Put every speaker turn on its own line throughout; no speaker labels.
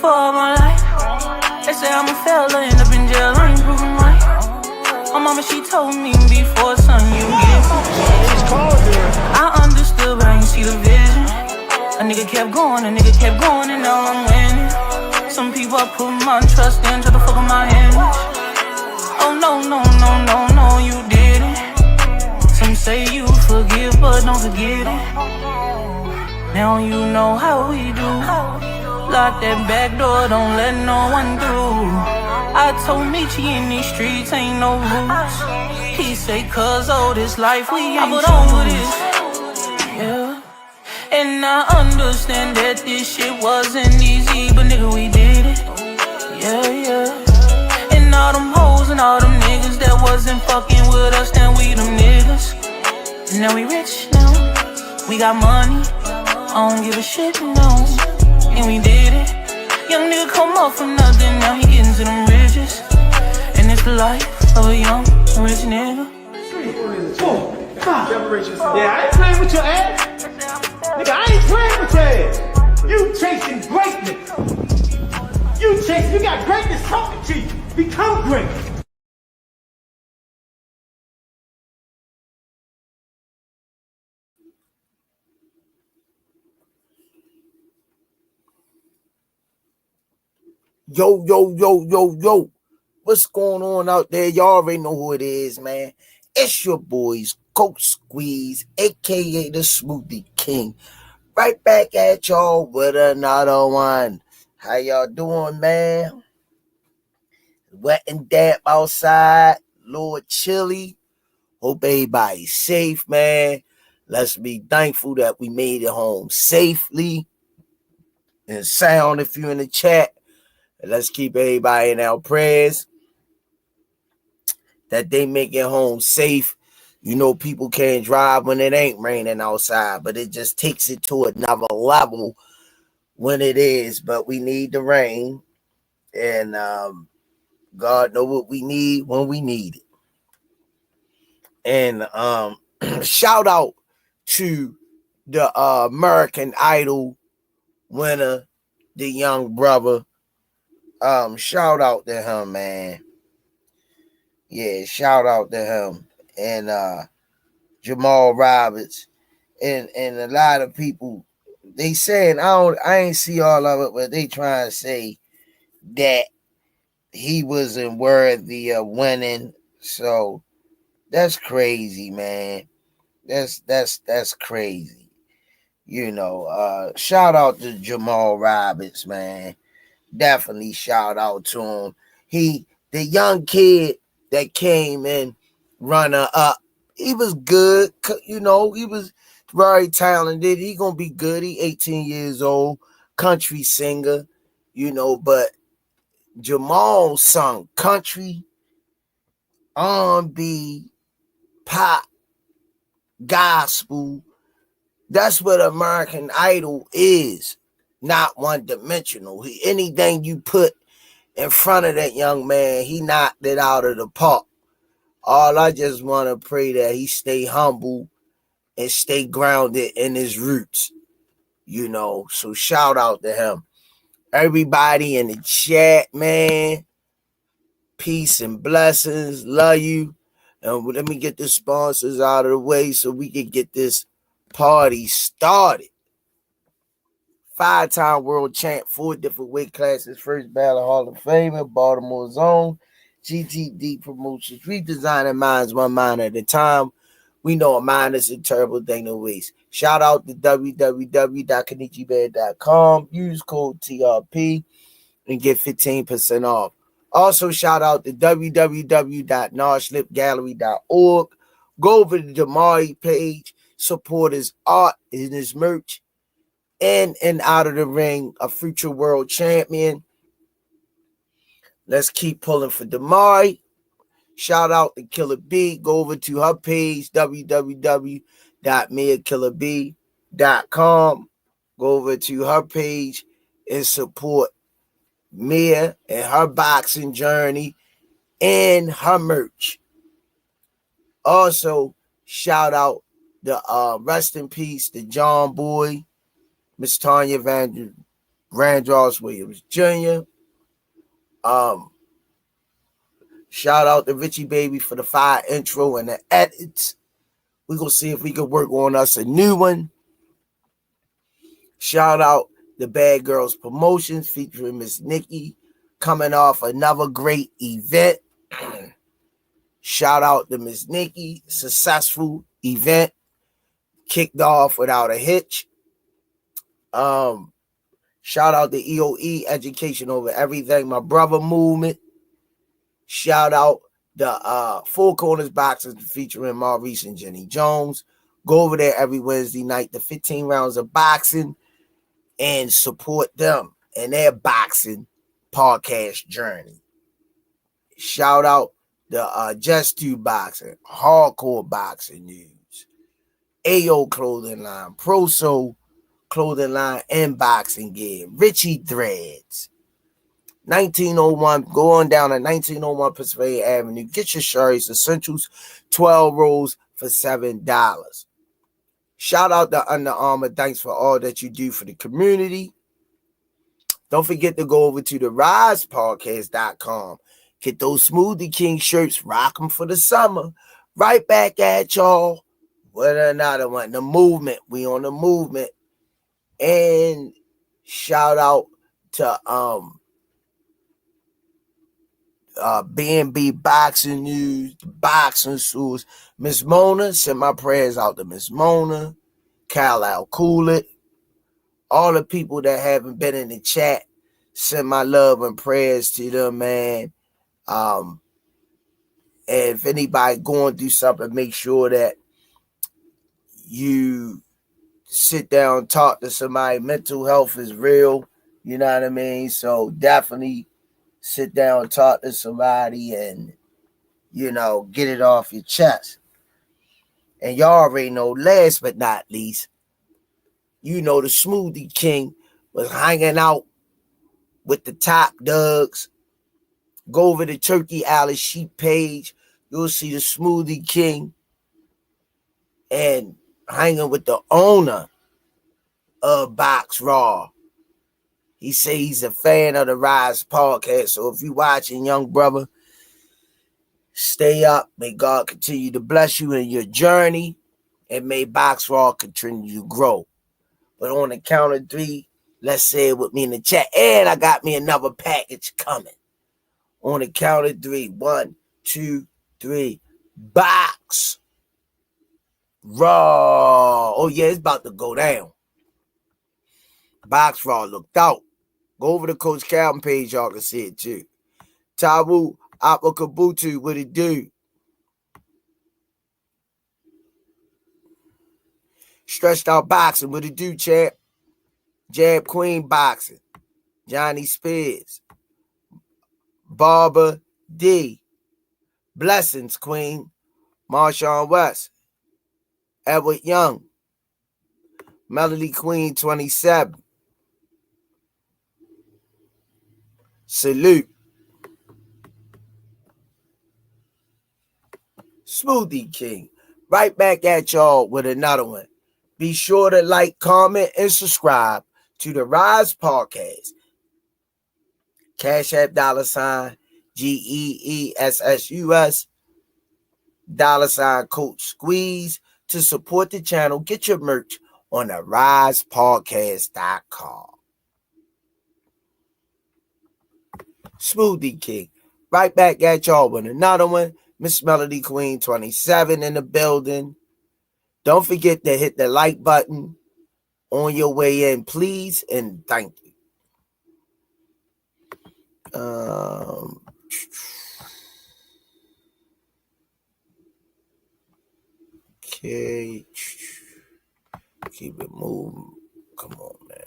for all my life. They say I'm a failure, end up in jail, I ain't proving right. My mama, she told me before, son, you get I understood, but I ain't see the vision. A nigga kept going, and now I'm winning. Some people I put my trust in, try to fuck with my image. Oh no, you didn't. Some say you forgive, but don't forget it. Now you know how we do. Lock that back door, don't let no one through. I told Michi in these streets ain't no rules. He say, cause all this life we ain't put on with this. Yeah. And I understand that this shit wasn't easy, but nigga, we did it. Yeah. And all them hoes and all them niggas that wasn't fucking with us, now we them niggas. And now we rich now. We got money. I don't give a shit, no. And we did it. Young nigga come up from nothing, now he getting to them riches. And it's the life of a young rich nigga.
3, 4, 5. Yeah, I ain't playing with your ass. Nigga, I ain't playing with your ass. You chasing greatness. You got greatness talking to you. Become great.
Yo. What's going on out there? Y'all already know who it is, man. It's your boys, Coach Squeeze, a.k.a. the Smoothie King. Right back at y'all with another one. How y'all doing, man? Wet and damp outside. Lord chilly. Hope everybody's safe, man. Let's be thankful that we made it home safely and sound if you're in the chat. Let's keep everybody in our prayers that they make it home safe. You know, people can't drive when it ain't raining outside, but it just takes it to another level when it is. But we need the rain, and God know what we need when we need it. And shout out to the American Idol winner, the young brother. Shout out to him, man. Yeah, shout out to him and Jamal Roberts and a lot of people. They saying I ain't see all of it, but they trying to say that he wasn't worthy of winning. So that's crazy, man. That's crazy. You know, shout out to Jamal Roberts, man. Definitely shout out to him. The young kid that came in runner up, he was good. You know, he was very talented. He gonna be good. He 18 years old, country singer, you know, but Jamal sung country, R&B, pop, gospel. That's what American Idol is. Not one-dimensional. Anything you put in front of that young man, he knocked it out of the park. All I just want to pray that he stay humble and stay grounded in his roots, you know. So shout out to him. Everybody in the chat, man, peace and blessings. Love you. And let me get the sponsors out of the way so we can get this party started. 5-time world champ, 4 different weight classes, first battle Hall of Famer, Baltimore's own, GTD Promotions, redesigning minds one mind at a time. We know a mind is a terrible thing to waste. Shout out to www.kenichibed.com. Use code TRP and get 15% off. Also, shout out to www.narslipgallery.org. Go over to the Damari page, support his art and his merch. In and out of the ring, a future world champion. Let's keep pulling for Damari. Shout out to Killer B. Go over to her page, www.miakillerb.com. Go over to her page and support Mia and her boxing journey and her merch. Also, shout out the rest in peace to John Boy, Miss Tanya Randolph Williams Jr. Shout out to Richie Baby for the fire intro and the edits. We're going to see if we can work on us a new one. Shout out the Bad Girls Promotions featuring Miss Nikki coming off another great event. Shout out to Miss Nikki. Successful event. Kicked off without a hitch. Shout out to EOE, Education Over Everything, my brother movement. Shout out the Four Corners Boxers featuring Maurice and Jenny Jones. Go over there every Wednesday night, the 15 rounds of boxing, and support them and their boxing podcast journey. Shout out the Just Do Boxing, Hardcore Boxing News, AO Clothing Line, Pro Soul Clothing Line, and Boxing Gear, Richie Threads. 1901, go on down to 1901 Pennsylvania Avenue. Get your Sherry's Essentials, 12 rolls for $7. Shout out to Under Armour. Thanks for all that you do for the community. Don't forget to go over to the RizePodcast.com. Get those Smoothie King shirts. Rock them for the summer. Right back at y'all with another one. The movement. We on the movement. And shout out to B&B Boxing News, Boxing Source. Miss Mona, send my prayers out to Miss Mona, Kyle Coolett, all the people that haven't been in the chat, send my love and prayers to them, man. And if anybody going through something, make sure that you sit down, talk to somebody. Mental health is real, you know what I mean? So definitely sit down, talk to somebody, and, you know, get it off your chest. And y'all already know, last but not least, you know, the Smoothie King was hanging out with the top dogs. Go over to Turkey Alley Sheep page. You'll see the Smoothie King and hanging with the owner of Box Raw. He say he's a fan of the Rize podcast. So if you watching, young brother, stay up. May God continue to bless you in your journey. And may Box Raw continue to grow. But on the count of three, let's say it with me in the chat. And I got me another package coming. On the count of three. 1, 2, 3. Box Raw. Oh, yeah, it's about to go down. Box Raw looked out. Go over to Coach Calvin page, y'all can see it too. Tawu Apakabutu, what it do? Stretched Out Boxing, what it do, champ? Jab Queen Boxing, Johnny Spears, Barbara D, Blessings Queen, Marshawn West, Edward Young, Melody Queen 27. Salute. Smoothie King. Right back at y'all with another one. Be sure to like, comment, and subscribe to the Rize Podcast. Cash App $ GEESSUS $ Coach Squeeze to support the channel. Get your merch on the RizePodcast.com. Smoothie King. Right back at y'all with another one. Miss Melody Queen 27 in the building. Don't forget to hit the like button on your way in, please, and thank you. Okay. Keep it moving. Come on, man.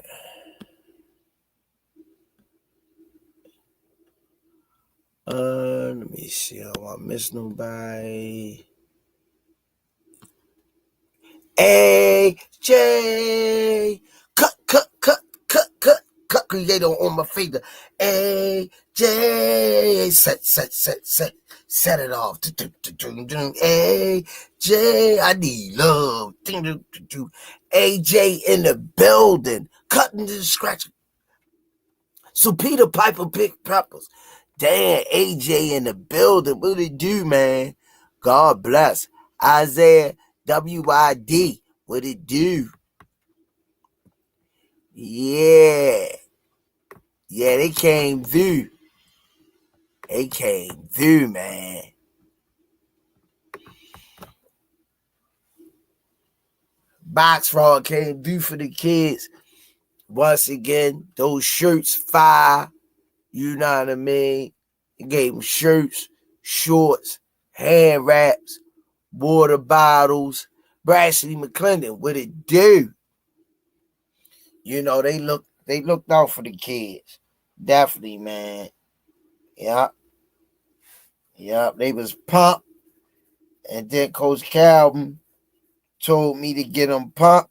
Let me see. I don't want to miss nobody. AJ, cut, creator on my finger. AJ, set it off. AJ, I need love. AJ in the building, cutting to the scratch. So Peter Piper picked peppers. Damn, AJ in the building. What did it do, man? God bless. Isaiah WYD. What it do? Yeah. Yeah, they came through. They came through, man. Box Raw came through for the kids. Once again, those shirts fire. You know what I mean? They gave them shirts, shorts, hand wraps, water bottles. Brashley McClendon, what it do? You know, they looked out for the kids. Definitely, man. Yep. They was pumped. And then Coach Calvin told me to get them pumped.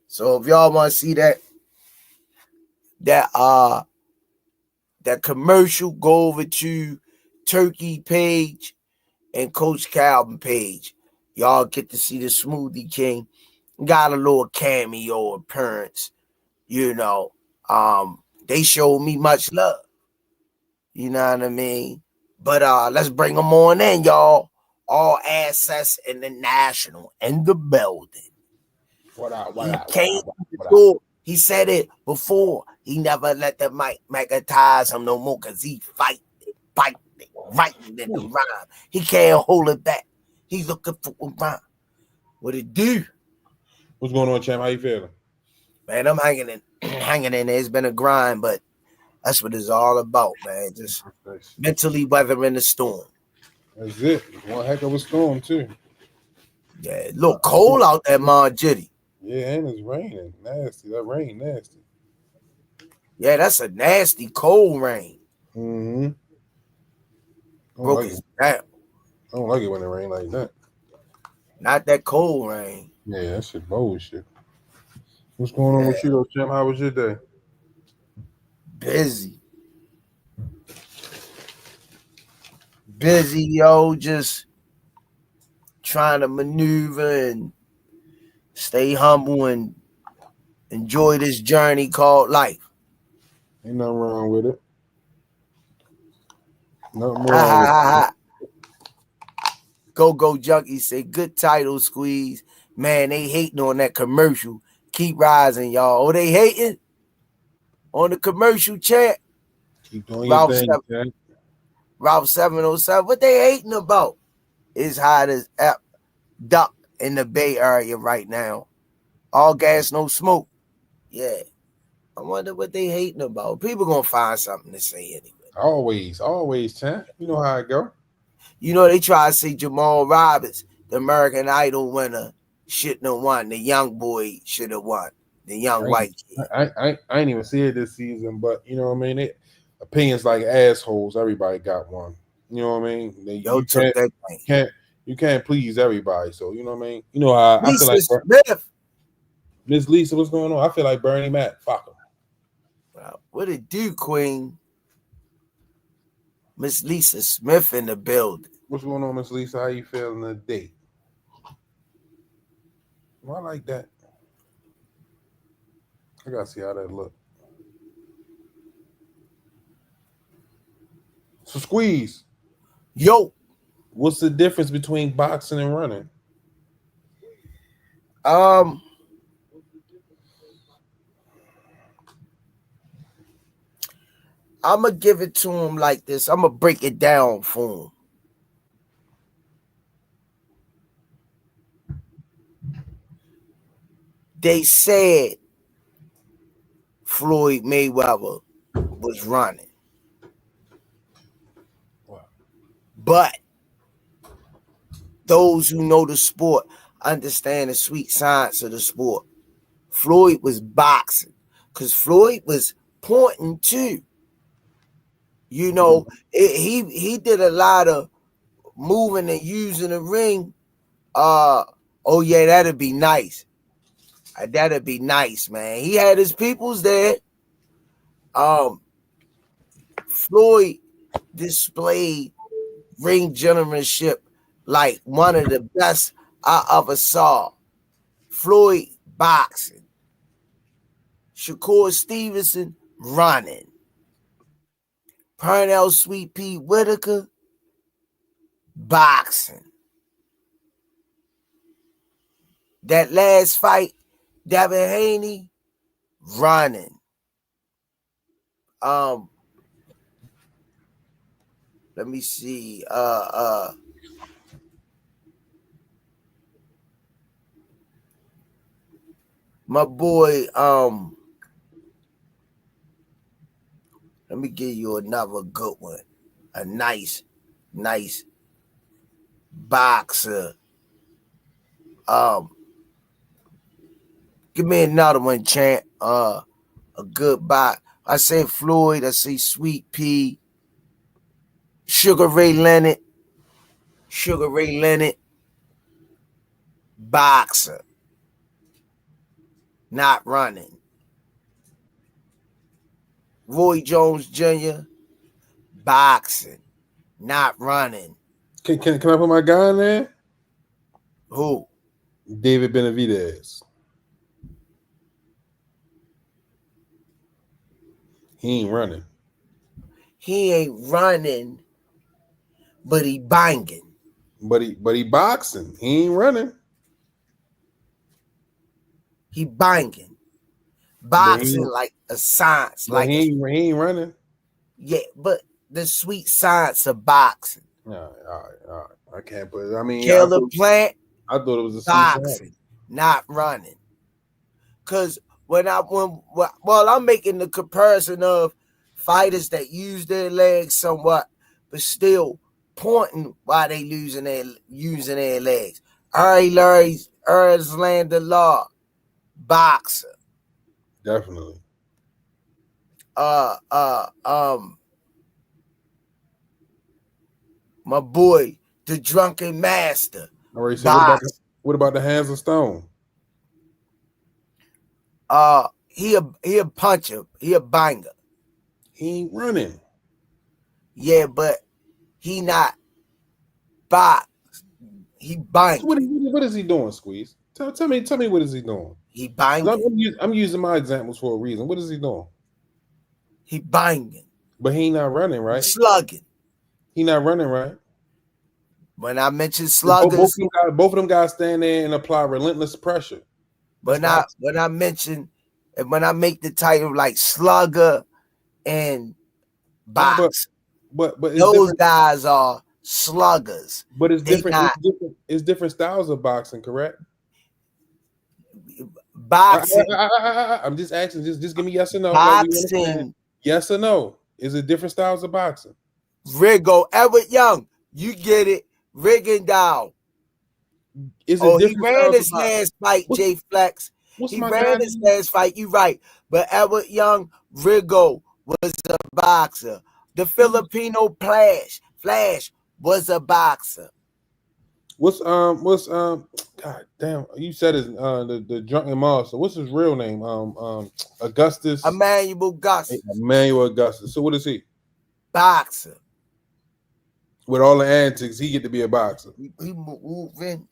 So if y'all want to see that commercial, go over to Turkey page and Coach Calvin page. Y'all get to see the Smoothie King. Got a little cameo appearance. You know, they showed me much love. You know what I mean? But let's bring them on in, y'all. All Access International in the building.
What up?
He said it before. He never let the mic magnetize him no more because he fighting, writing in the rhyme. He can't hold it back. He's looking for a rhyme. What it do?
What's going on, champ? How you feeling?
Man, I'm hanging in there. It's been a grind, but that's what it's all about, man. Just mentally weathering the storm.
That's it. One heck of a storm, too.
Yeah, it look cold out there, Mon Jitty.
Yeah, and it's raining. Nasty. That rain, nasty.
Yeah, that's a nasty cold rain.
Mm-hmm.
Broke his down.
I don't like it when it rain like that.
Not that cold rain.
Yeah, that shit bullshit. What's going on with you, though, champ? How was your day?
Busy, yo. Just trying to maneuver and stay humble and enjoy this journey called life.
Ain't nothing wrong with it. Nothing wrong with it.
Go Junkie say good title Squeeze. Man, they hating on that commercial. Keep rising, y'all. Oh, they hating on the commercial chat.
Keep doing your thing, man.
Ralph 707. What they hating about? It's hot as duck in the Bay Area right now. All gas, no smoke. Yeah. I wonder what they hating about. People gonna find something to say anyway.
Always, champ. You know how it go.
You know, they try to say Jamal Roberts, the American Idol winner, shouldn't have won. The young boy should have won. The young white kid.
I ain't even see it this season, but you know what I mean? Opinions like assholes, everybody got one. You know what I mean? You can't please everybody. So you know what I mean? You know how I feel like
Smith.
Miss Lisa, what's going on? I feel like Bernie Mac. Fuck him.
Wow. What it do, Queen? Miss Lisa Smith in the building.
What's going on, Miss Lisa? How you feeling today? Well, I like that. I gotta see how that look. So Squeeze.
Yo.
What's the difference between boxing and running?
I'm gonna give it to him like this. I'm gonna break it down for him. They said Floyd Mayweather was running.
Wow.
But those who know the sport understand the sweet science of the sport. Floyd was boxing because Floyd was pointing too. You know, he did a lot of moving and using the ring. Oh yeah, that'd be nice. That'd be nice, man. He had his peoples there. Floyd displayed ring gentlemanship like one of the best I ever saw. Floyd boxing. Shakur Stevenson running. Pernell Sweet Pea Whitaker, boxing. That last fight, Devin Haney, running. Let me see. My boy, let me give you another good one. A nice boxer. Give me another one, champ. A good box. I say Floyd. I say Sweet Pea. Sugar Ray Leonard. Boxer. Not running. Roy Jones Jr. Boxing. Not running.
Can I put my guy in there?
Who?
David Benavidez. He ain't running.
He ain't running, but he banging.
But he boxing. He ain't running.
He banging. Boxing like a science. Like
he ain't running.
Yeah, but the sweet science of boxing.
All right. I can't put it. I mean,
Caleb Plant.
I thought it was a
boxing, not running. Cause I'm making the comparison of fighters that use their legs somewhat, but still pointing while they using their legs. Erslander Law, boxer.
Definitely.
My boy, the Drunken Master.
All right, so what about the Hands of Stone?
He a puncher. He a banger.
He ain't running.
Yeah, but he not box. He banging.
What is he doing, Squeeze? Tell me what is he doing?
He banging.
I'm using my examples for a reason. What is he doing?
He banging.
But he not running, right?
He's slugging.
He not running, right?
When I mentioned sluggers,
both of them guys stand there and apply relentless pressure.
When I make the title like slugger and box,
but
those guys are sluggers.
But it's different. It's different styles of boxing, correct?
Boxing.
I'm just asking. Just give me yes or no.
Boxing.
Yes or no? Is it different styles of boxing?
Rigo, Edward Young, you get it. Rigondeaux.
He
ran his last fight, J Flex. He ran his last fight. You right, but Edward Young, Rigo was a boxer. The Filipino Flash was a boxer.
What's God damn, you said it's the drunken monster. What's his real name? Augustus.
Emmanuel
Augustus. So what is he?
Boxer.
With all the antics, he get to be a boxer.
He moving.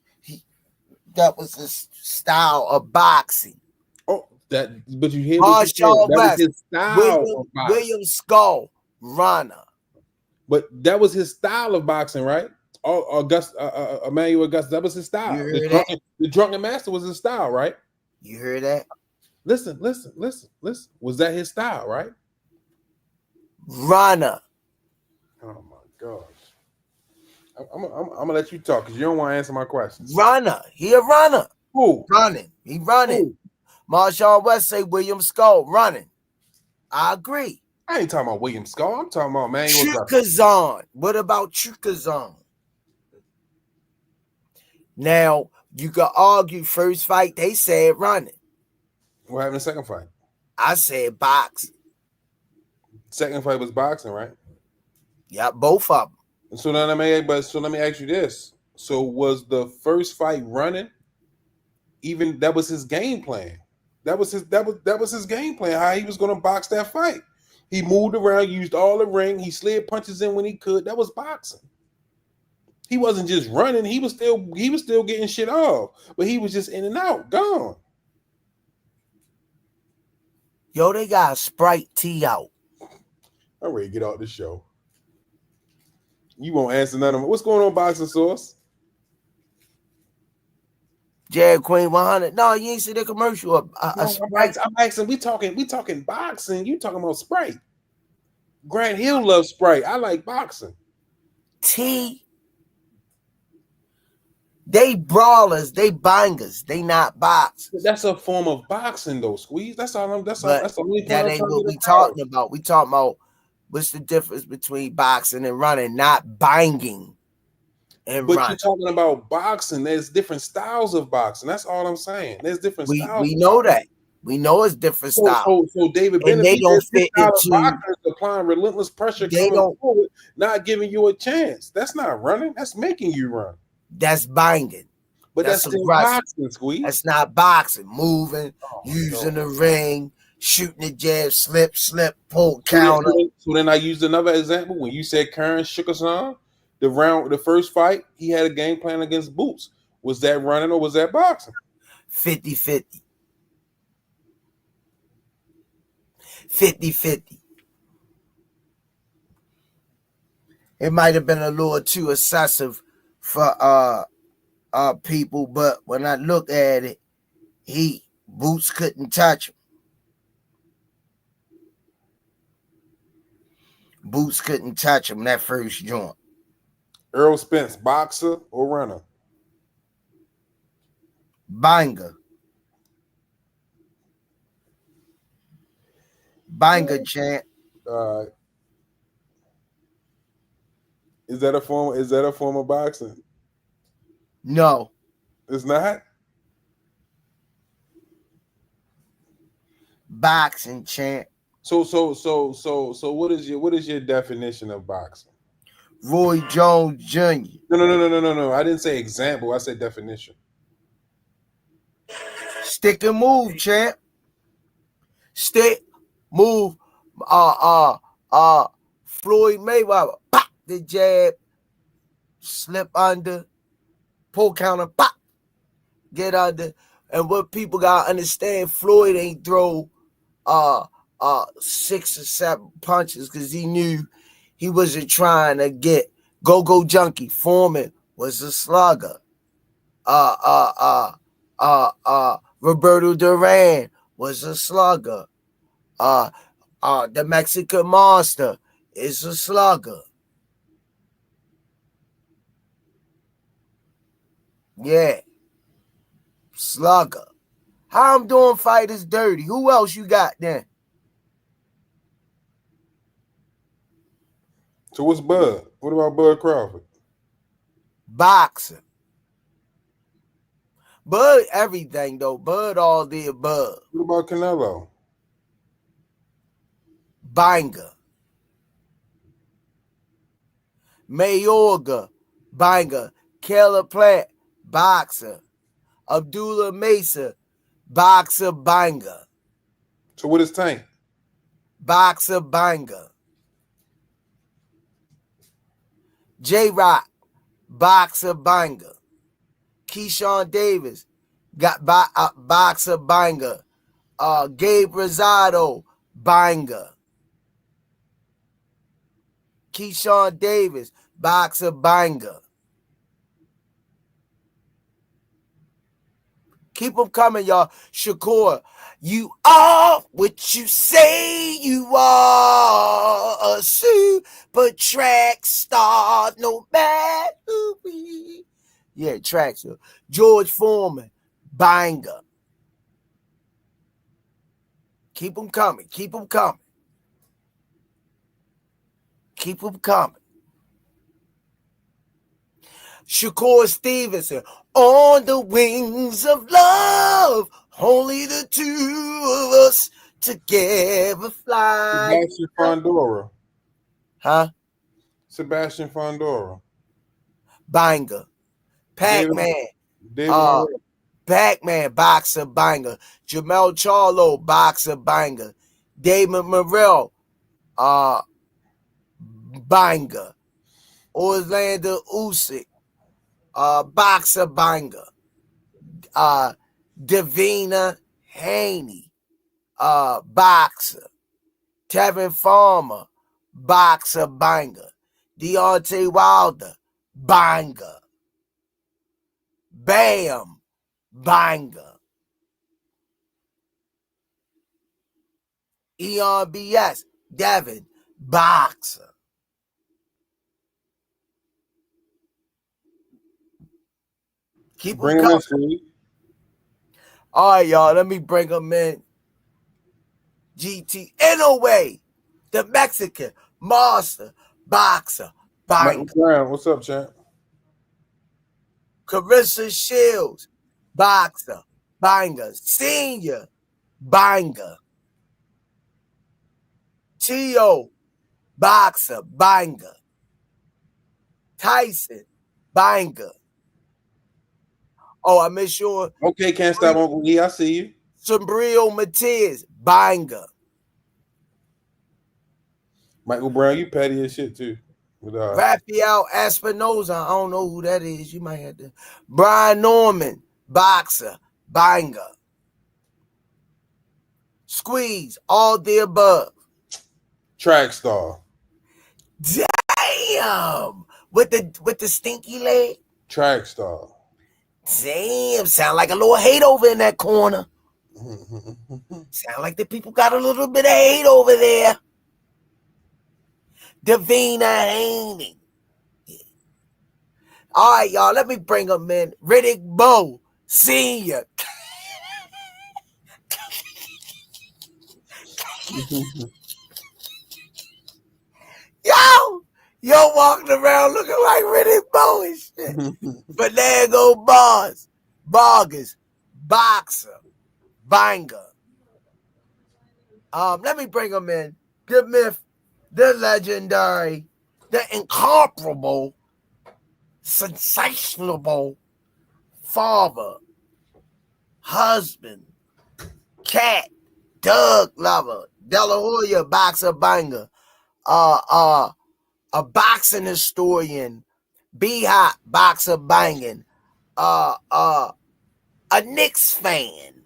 That was his style of boxing.
Oh, but you hear
Marshall
that
West,
was his style of boxing.
William Skull, runner.
But that was his style of boxing, right? Emmanuel Augustus, that was his style. The drunken master was his style, right?
You heard that?
Listen. Was that his style, right?
Runner.
Oh my gosh. I'm gonna let you talk because you don't want to answer my questions.
Runner. He a runner.
Who?
Running. He running. Who? Marshall West say William Skull running. I agree.
I ain't talking about William Skull. I'm talking about Emmanuel
Chukazan. What about Chukazan? Now, you could argue first fight, they said running.
What happened in the second fight?
I said boxing.
Second fight was boxing, right?
Yeah, both of them.
So let me ask you this. So was the first fight running? Even that was his game plan. That was his game plan, how he was gonna box that fight. He moved around, used all the ring, he slid punches in when he could. That was boxing. He wasn't just running, he was still getting shit off, but he was just in and out, gone.
Yo, they got Sprite tea out.
I'm ready to get out the show. You won't answer none of them. What's going on, Boxing Sauce?
Jag Queen 100. No, you ain't see the commercial.
I'm asking. We talking boxing. You talking about Sprite? Grant Hill loves Sprite. I like boxing.
They brawlers, they bangers, they not boxers.
That's a form of boxing, though. Squeeze. That's all. That's the only point
that
I'm
ain't
trying
what
to
we talking about. We talking about what's the difference between boxing and running, not banging and
but
running.
You're talking about boxing. There's different styles of boxing. That's all I'm saying. There's different styles.
We know that. We know it's different styles.
So David
and they don't fit into
applying relentless pressure, coming forward, not giving you a chance. That's not running. That's making you run.
That's banging.
But that's still boxing, Squeeze.
That's not boxing. Moving, using the ring, shooting the jab, slip, pull, counter.
So then I used another example. When you said Karen shook us on the first fight, he had a game plan against Boots. Was that running or was that boxing?
50-50. 50-50. It might have been a little too excessive for people, but when I look at it, Boots couldn't touch him. Boots couldn't touch him that first joint.
Earl Spence, boxer or runner?
Banger, champ.
Is that a form of boxing?
No.
It's not?
Boxing, champ.
So what is your definition of boxing?
Roy Jones Jr.
No. I didn't say example. I said definition.
Stick and move, champ. Stick, move. Floyd Mayweather, pop the jab, slip under, pull counter, pop, get under. And what people gotta understand, Floyd ain't throw 6 or 7 punches because he knew he wasn't trying to get go junkie. Foreman was a slugger. Roberto Duran was a slugger. The Mexican Monster is a slugger. Yeah. Slugger. How I'm doing fighters dirty? Who else you got then?
So what's Bud? What about Bud Crawford?
Boxer. Bud everything though. Bud all the above.
What about Canelo?
Banger. Mayorga. Banger. Caleb Plant. Boxer. Abdullah Mesa. Boxer banger.
So what is Tank?
Boxer banger. J-Rock. Boxer banger. Keyshawn Davis. Got boxer banger. Gabe Rosado. Banger. Keyshawn Davis. Boxer banger. Keep them coming, y'all. Shakur, you are what you say you are. A super track star, no matter who we. Yeah, track star. George Foreman, banger. Keep them coming. Keep them coming. Keep them coming. Shakur Stevenson, on the wings of love, only the two of us together fly.
Sebastian Fondora.
Huh?
Sebastian Fondora.
Banger. Pac-Man. Pac-Man, boxer, banger. Jamel Charlo, boxer, banger. David Morrell, banger. Orlando Usyk, boxer, banger. Davina Haney, boxer. Tevin Farmer, boxer, banger. Deontay Wilder, banger. Bam, banger. Eon BS, Devin, boxer. Keep
Bring
them
him in,
coming.
Steve.
All right, y'all. Let me bring them in. GT Inouye, the Mexican monster boxer,
Michael
banger.
Brown, what's up, champ?
Carissa Shields, boxer, banger. Senior, banger. Tio, boxer, banger. Tyson, banger. Oh, I made sure.
Okay, can't stop, Uncle E. I see you.
Sombrio Matiz, banger.
Michael Brown, you petty as shit too.
Rafael Espinoza, I don't know who that is. You might have to. Brian Norman, boxer, banger. Squeeze, all the above.
Track star.
Damn, with the stinky leg.
Track star.
Damn, sound like a little hate over in that corner. Sound like the people got a little bit of hate over there. Davina Haney. All right, y'all, let me bring them in. Riddick Bowe, Senior. Yo walking around looking like Riddick Bowe and shit. But there go Bars, Boggers, boxer, banger. Let me bring them in. The myth, the legendary, the incomparable, sensational father, husband, cat, Doug lover, De La Hoya, boxer, banger. A boxing historian, B-Hop, boxer, banging. A Knicks fan,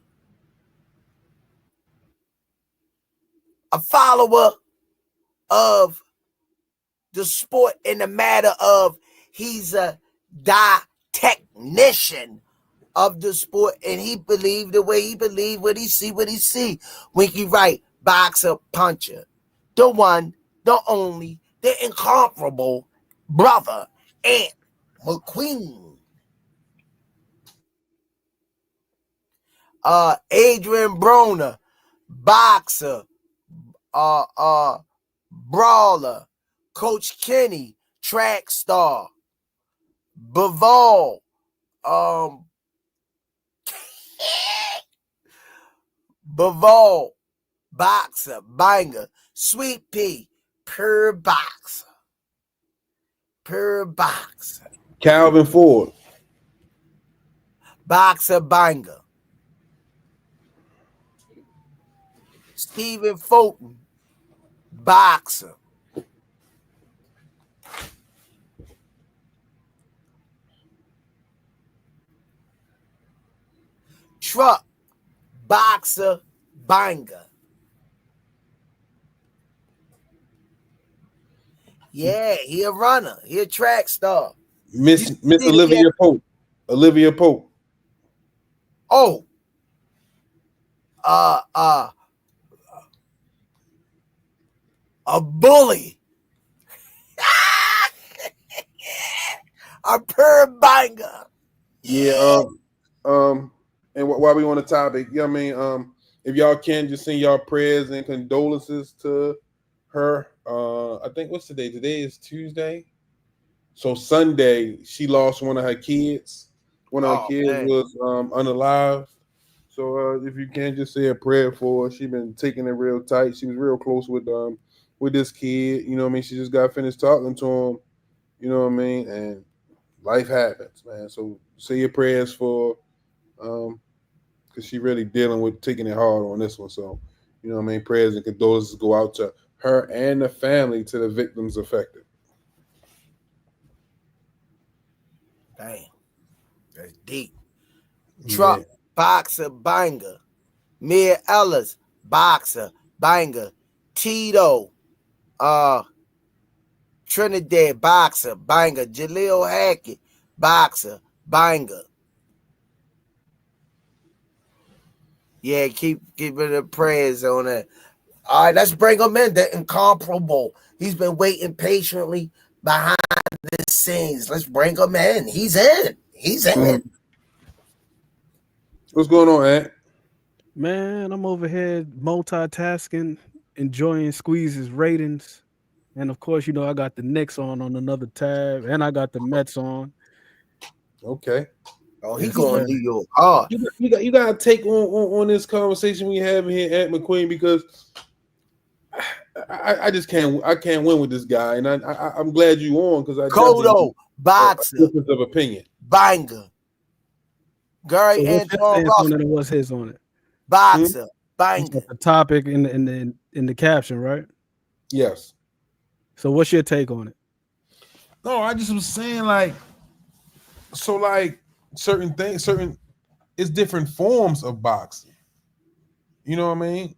a follower of the sport in the matter of he's a technician of the sport, and he believed the way he believed, what he see. Winky Wright, boxer, puncher, the one, the only, the incomparable brother, Ant McQueen. Adrian Broner, boxer, brawler. Coach Kenny, track star. Bivol, boxer, banger. Sweet Pea, pure boxer.
Calvin Ford,
boxer, banger. Stephen Fulton, boxer. Truck, boxer, banger. Yeah, he a runner. He a track star.
Miss Olivia Pope. Olivia Pope.
Oh. A bully. A pure banger.
Yeah, and while we on the topic, I mean, if y'all can just send y'all prayers and condolences to her. I think what's today? Today is Tuesday. So Sunday, she lost one of her kids. One of her kids was unalive. So if you can just say a prayer for her. She been taking it real tight. She was real close with this kid. You know what I mean? She just got finished talking to him. You know what I mean? And life happens, man. So say your prayers for because she really dealing with taking it hard on this one. So, you know what I mean? Prayers and condolences go out to her and the family, to the victims affected.
Damn. That's deep. Truck, boxer, banger. Mia Ellis, boxer, banger. Tito, Trinidad, boxer, banger. Jaleel Hackett, boxer, banger. Yeah, keep it the prayers on it. All right, let's bring him in. The incomparable. He's been waiting patiently behind the scenes. Let's bring him in. He's in.
What's going on, Ant?
Man, I'm over here multitasking, enjoying Squeeze's ratings. And of course, I got the Knicks on another tab, and I got the Mets on.
Okay.
Oh, he going New York hard.
You got to take on this conversation we have here, Ant McQueen, because I just can't win with this guy, and I'm glad you on because I
Kodo boxer
difference of opinion.
Banger. Gary Antoine Russell.
What's his on it?
Boxer banger.
The topic in the caption, right?
Yes.
So what's your take on it?
No, I just was saying certain things, it's different forms of boxing. You know what I mean?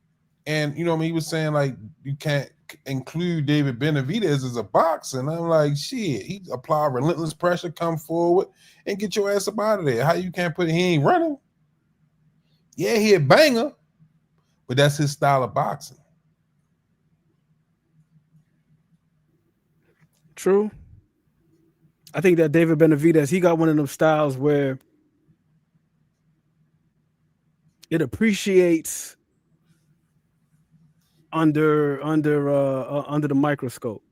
And he was saying you can't include David Benavidez as a boxer. And I'm like, shit, he apply relentless pressure, come forward, and get your ass up out of there. How you can't he ain't running? Yeah, he a banger, but that's his style of boxing.
True. I think that David Benavidez, he got one of them styles where it appreciates under the microscope.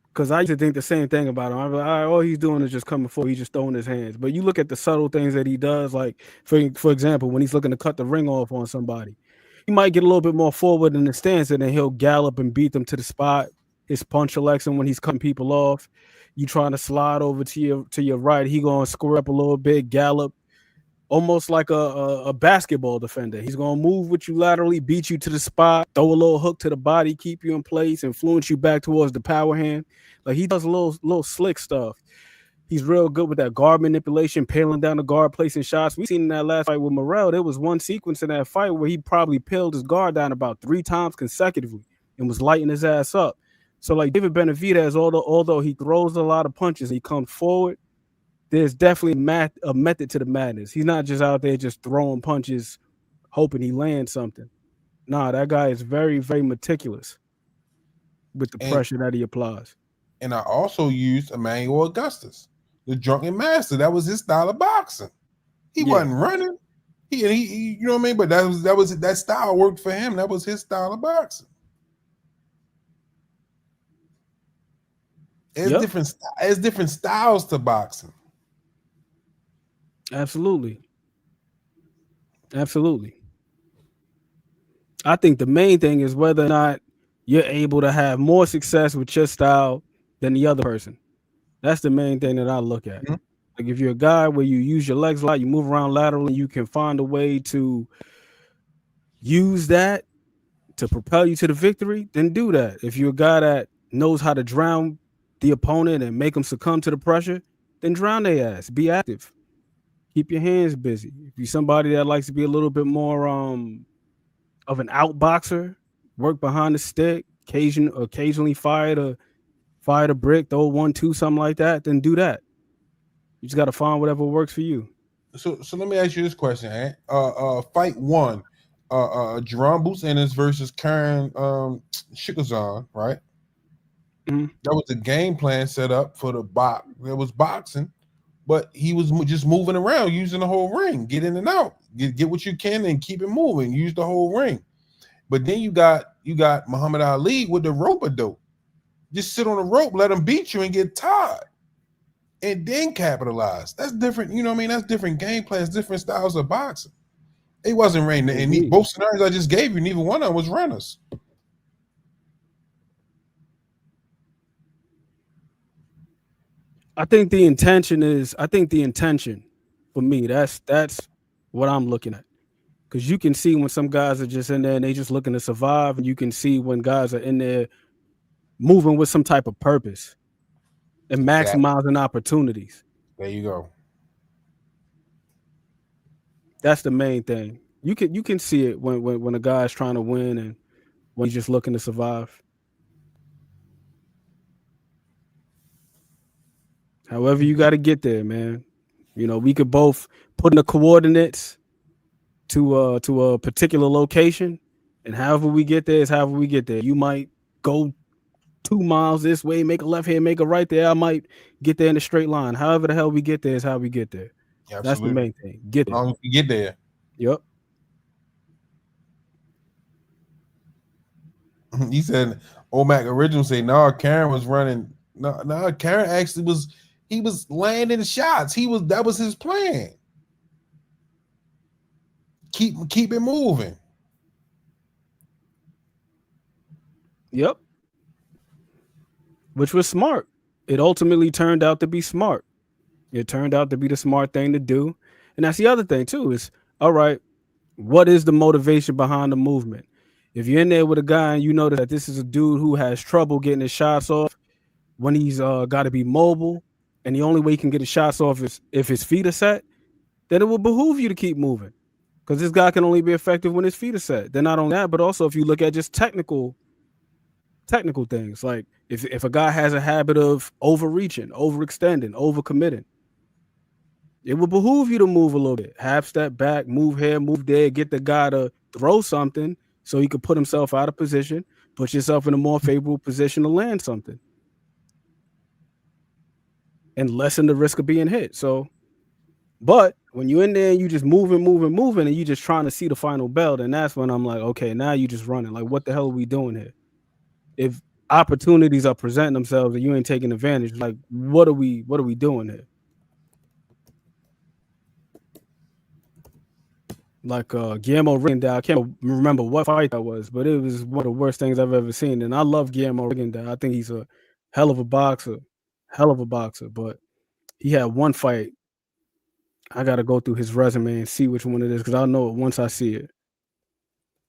Because I used to think the same thing about him. I'm like, all he's doing is just coming forward. He's just throwing his hands. But you look at the subtle things that he does, like, for example, when he's looking to cut the ring off on somebody, he might get a little bit more forward in the stance, and then he'll gallop and beat them to the spot. His punch selection when he's cutting people off. You trying to slide over to your right, he going to square up a little bit, gallop, almost like a basketball defender. He's going to move with you laterally, beat you to the spot, throw a little hook to the body, keep you in place, influence you back towards the power hand. Like, he does a little slick stuff. He's real good with that guard manipulation, peeling down the guard, placing shots. We seen in that last fight with Morrell, there was one sequence in that fight where he probably peeled his guard down about 3 times consecutively and was lighting his ass up. So, like, David Benavidez, although he throws a lot of punches, he comes forward, there's definitely a method to the madness. He's not just out there just throwing punches, hoping he lands something. Nah, that guy is very, very meticulous with the pressure that he applies.
And I also used Emmanuel Augustus, the drunken master. That was his style of boxing. He wasn't running. He you know what I mean? But that style worked for him. That was his style of boxing. It's different styles to boxing.
Absolutely. I think the main thing is whether or not you're able to have more success with your style than the other person. That's the main thing that I look at. Mm-hmm. Like, if you're a guy where you use your legs a lot, you move around laterally, you can find a way to use that to propel you to the victory, then do that. If you're a guy that knows how to drown the opponent and make them succumb to the pressure, then drown their ass. Be active. Keep your hands busy. If you're somebody that likes to be a little bit more of an outboxer, work behind the stick, occasionally fire the brick, throw 1-2, something like that, then do that. You just got to find whatever works for you.
So let me ask you this question, Ant. Fight 1, Jerome Boots Ennis versus Karen Shikazan, right? Mm-hmm. That was the game plan set up for the box. There was boxing, but he was just moving around, using the whole ring, get in and out, get what you can, and keep it moving. Use the whole ring. But then you got Muhammad Ali with the rope-a-dope. Just sit on the rope, let him beat you, and get tired, and then capitalize. That's different. You know what I mean? That's different game plans, different styles of boxing. It wasn't raining, and both scenarios I just gave you, neither one of them was runners.
I think the intention for me, that's what I'm looking at. Because you can see when some guys are just in there and they just looking to survive, and you can see when guys are in there moving with some type of purpose and maximizing opportunities.
There you go.
That's the main thing. You can see it when a guy's trying to win and when he's just looking to survive. However, you got to get there, man. You know, we could both put in the coordinates to a particular location, and however we get there is however we get there. You might go 2 miles this way, make a left here, make a right there. I might get there in a straight line. However the hell we get there is how we get there.
Absolutely.
That's the main thing. Get there.
As long as we get there.
Yep.
He said, Omac original say, no, Karen was running. No, Karen actually he was landing shots. That was his plan. Keep it moving.
Yep. Which was smart. It ultimately turned out to be smart. It turned out to be the smart thing to do. And that's the other thing too, is all right, what is the motivation behind the movement? If you're in there with a guy and you notice that this is a dude who has trouble getting his shots off when he's got to be mobile, and the only way he can get his shots off is if his feet are set, then it will behoove you to keep moving, because this guy can only be effective when his feet are set. Then not only that, but also if you look at just technical things, like if a guy has a habit of overreaching, overextending, overcommitting, it will behoove you to move a little bit, half step back, move here, move there, get the guy to throw something so he could put himself out of position, put yourself in a more favorable position to land something, and lessen the risk of being hit. So, but when you're in there and you just moving, and you just trying to see the final bell, then that's when I'm like, okay, now you just running. Like, what the hell are we doing here? If opportunities are presenting themselves and you ain't taking advantage, like, what are we doing here? Like Guillermo Rigondeaux, I can't remember what fight that was, but it was one of the worst things I've ever seen. And I love Guillermo Rigondeaux. I think he's a hell of a boxer. But he had one fight. I got to go through his resume and see which one it is, because I'll know it once I see it.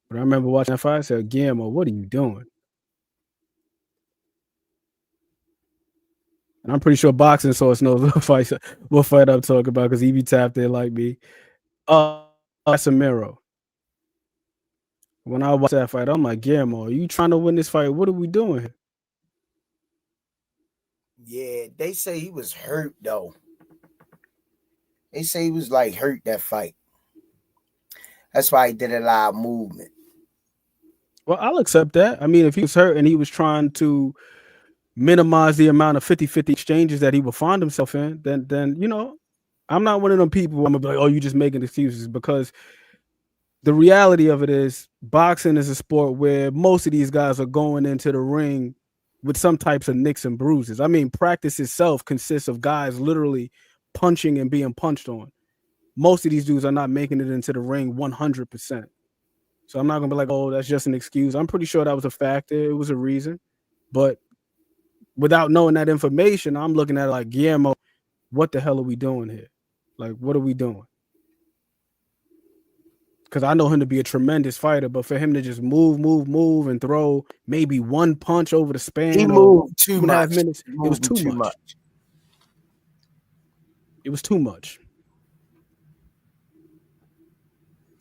But I remember watching that fight. I said, Guillermo, what are you doing? And I'm pretty sure Boxing Source knows what fight I'm talking about, because he be tapped in like me. Casemiro. When I watch that fight, I'm like, Guillermo, are you trying to win this fight? What are we doing here?
Yeah, they say he was hurt though. They say he was like hurt that fight. That's why he did a lot of movement.
Well, I'll accept that. I mean, if he was hurt and he was trying to minimize the amount of 50-50 exchanges that he would find himself in, then you know, I'm not one of them people where I'm gonna be like, oh, you just making excuses, because the reality of it is boxing is a sport where most of these guys are going into the ring with some types of nicks and bruises. I mean, practice itself consists of guys literally punching and being punched on. Most of these dudes are not making it into the ring 100%. So I'm not going to be like, oh, that's just an excuse. I'm pretty sure that was a factor. It was a reason. But without knowing that information, I'm looking at it like, Guillermo, what the hell are we doing here? Like, what are we doing? Because I know him to be a tremendous fighter, but for him to just move, and throw maybe one punch over the span,
he moved too much.
2.5 minutes, it was too much. It was too much.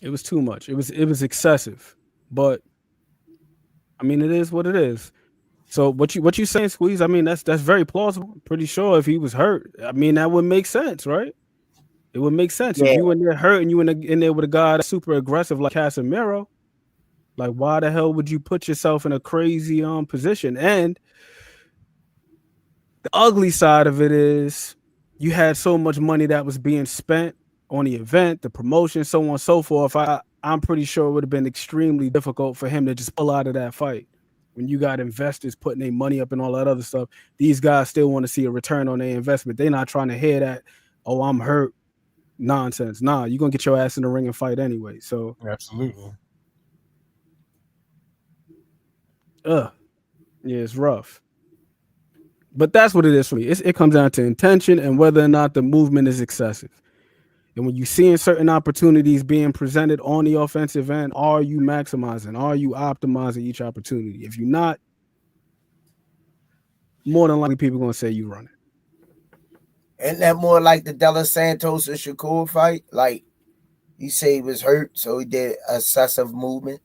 It was too much. It was excessive. But I mean, it is what it is. So what you saying, Squeeze? I mean, that's very plausible. I'm pretty sure if he was hurt, I mean, that would make sense, right? It would make sense.
Yeah.
If you in there hurt and you in there with a guy that's super aggressive like Casemiro, like, why the hell would you put yourself in a crazy position? And the ugly side of it is you had so much money that was being spent on the event, the promotion, so on and so forth. I'm pretty sure it would have been extremely difficult for him to just pull out of that fight. When you got investors putting their money up and all that other stuff, these guys still want to see a return on their investment. They're not trying to hear that, oh, I'm hurt nonsense. Nah, you're going to get your ass in the ring and fight anyway. So
absolutely.
Yeah, it's rough. But that's what it is for me. It comes down to intention and whether or not the movement is excessive. And when you're seeing certain opportunities being presented on the offensive end, are you maximizing? Are you optimizing each opportunity? If you're not, more than likely people are going to say you running.
Isn't that more like the De Los Santos and Shakur fight? Like, you say he was hurt, so he did excessive movement.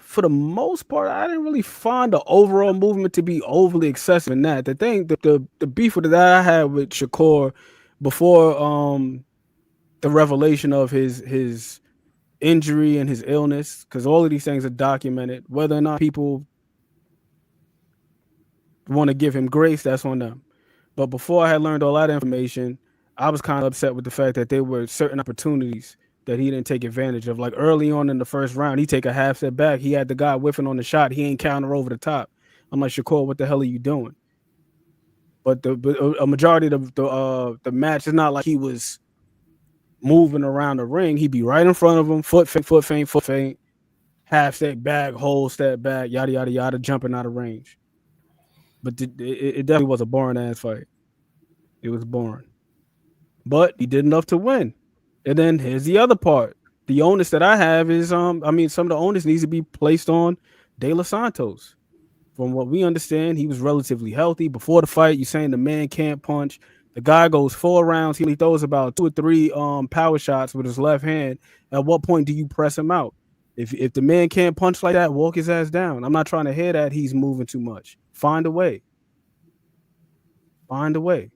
For the most part, I didn't really find the overall movement to be overly excessive in that. The thing, the beef that I had with Shakur before the revelation of his injury and his illness, because all of these things are documented. Whether or not people want to give him grace, that's on them. But before I had learned all that information, I was kind of upset with the fact that there were certain opportunities that he didn't take advantage of. Like early on in the first round, he take a half step back. He had the guy whiffing on the shot. He ain't counter over the top. I'm like, Shakur, what the hell are you doing? But a majority of the match is not like he was moving around the ring. He'd be right in front of him, foot feint, half step back, whole step back, yada yada yada, jumping out of range. But it definitely was a boring ass fight. It was boring. But he did enough to win. And then here's the other part. The onus that I have is some of the onus needs to be placed on De Los Santos. From what we understand, he was relatively healthy before the fight. You're saying the man can't punch. The guy goes 4 rounds. He only throws about 2 or 3 power shots with his left hand. At what point do you press him out? If the man can't punch like that, walk his ass down. I'm not trying to hear that he's moving too much. Find a way. Find a way.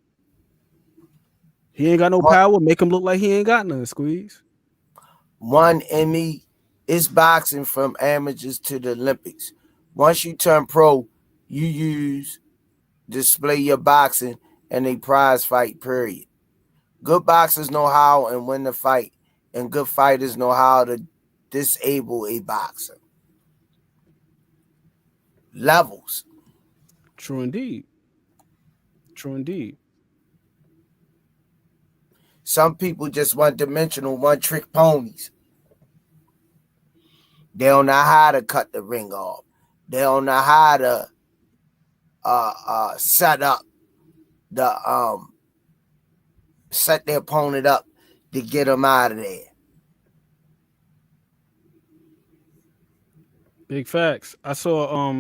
He ain't got no power. Make him look like he ain't got none. Squeeze.
One Emmy is boxing from amateurs to the Olympics. Once you turn pro, you display your boxing in a prize fight, period. Good boxers know how and when to fight, and good fighters know how to disable a boxer. Levels.
True indeed. True indeed.
Some people just one-dimensional, one-trick ponies. They don't know how to cut the ring off. They don't know how to set their opponent up to get them out of there.
Big facts. I saw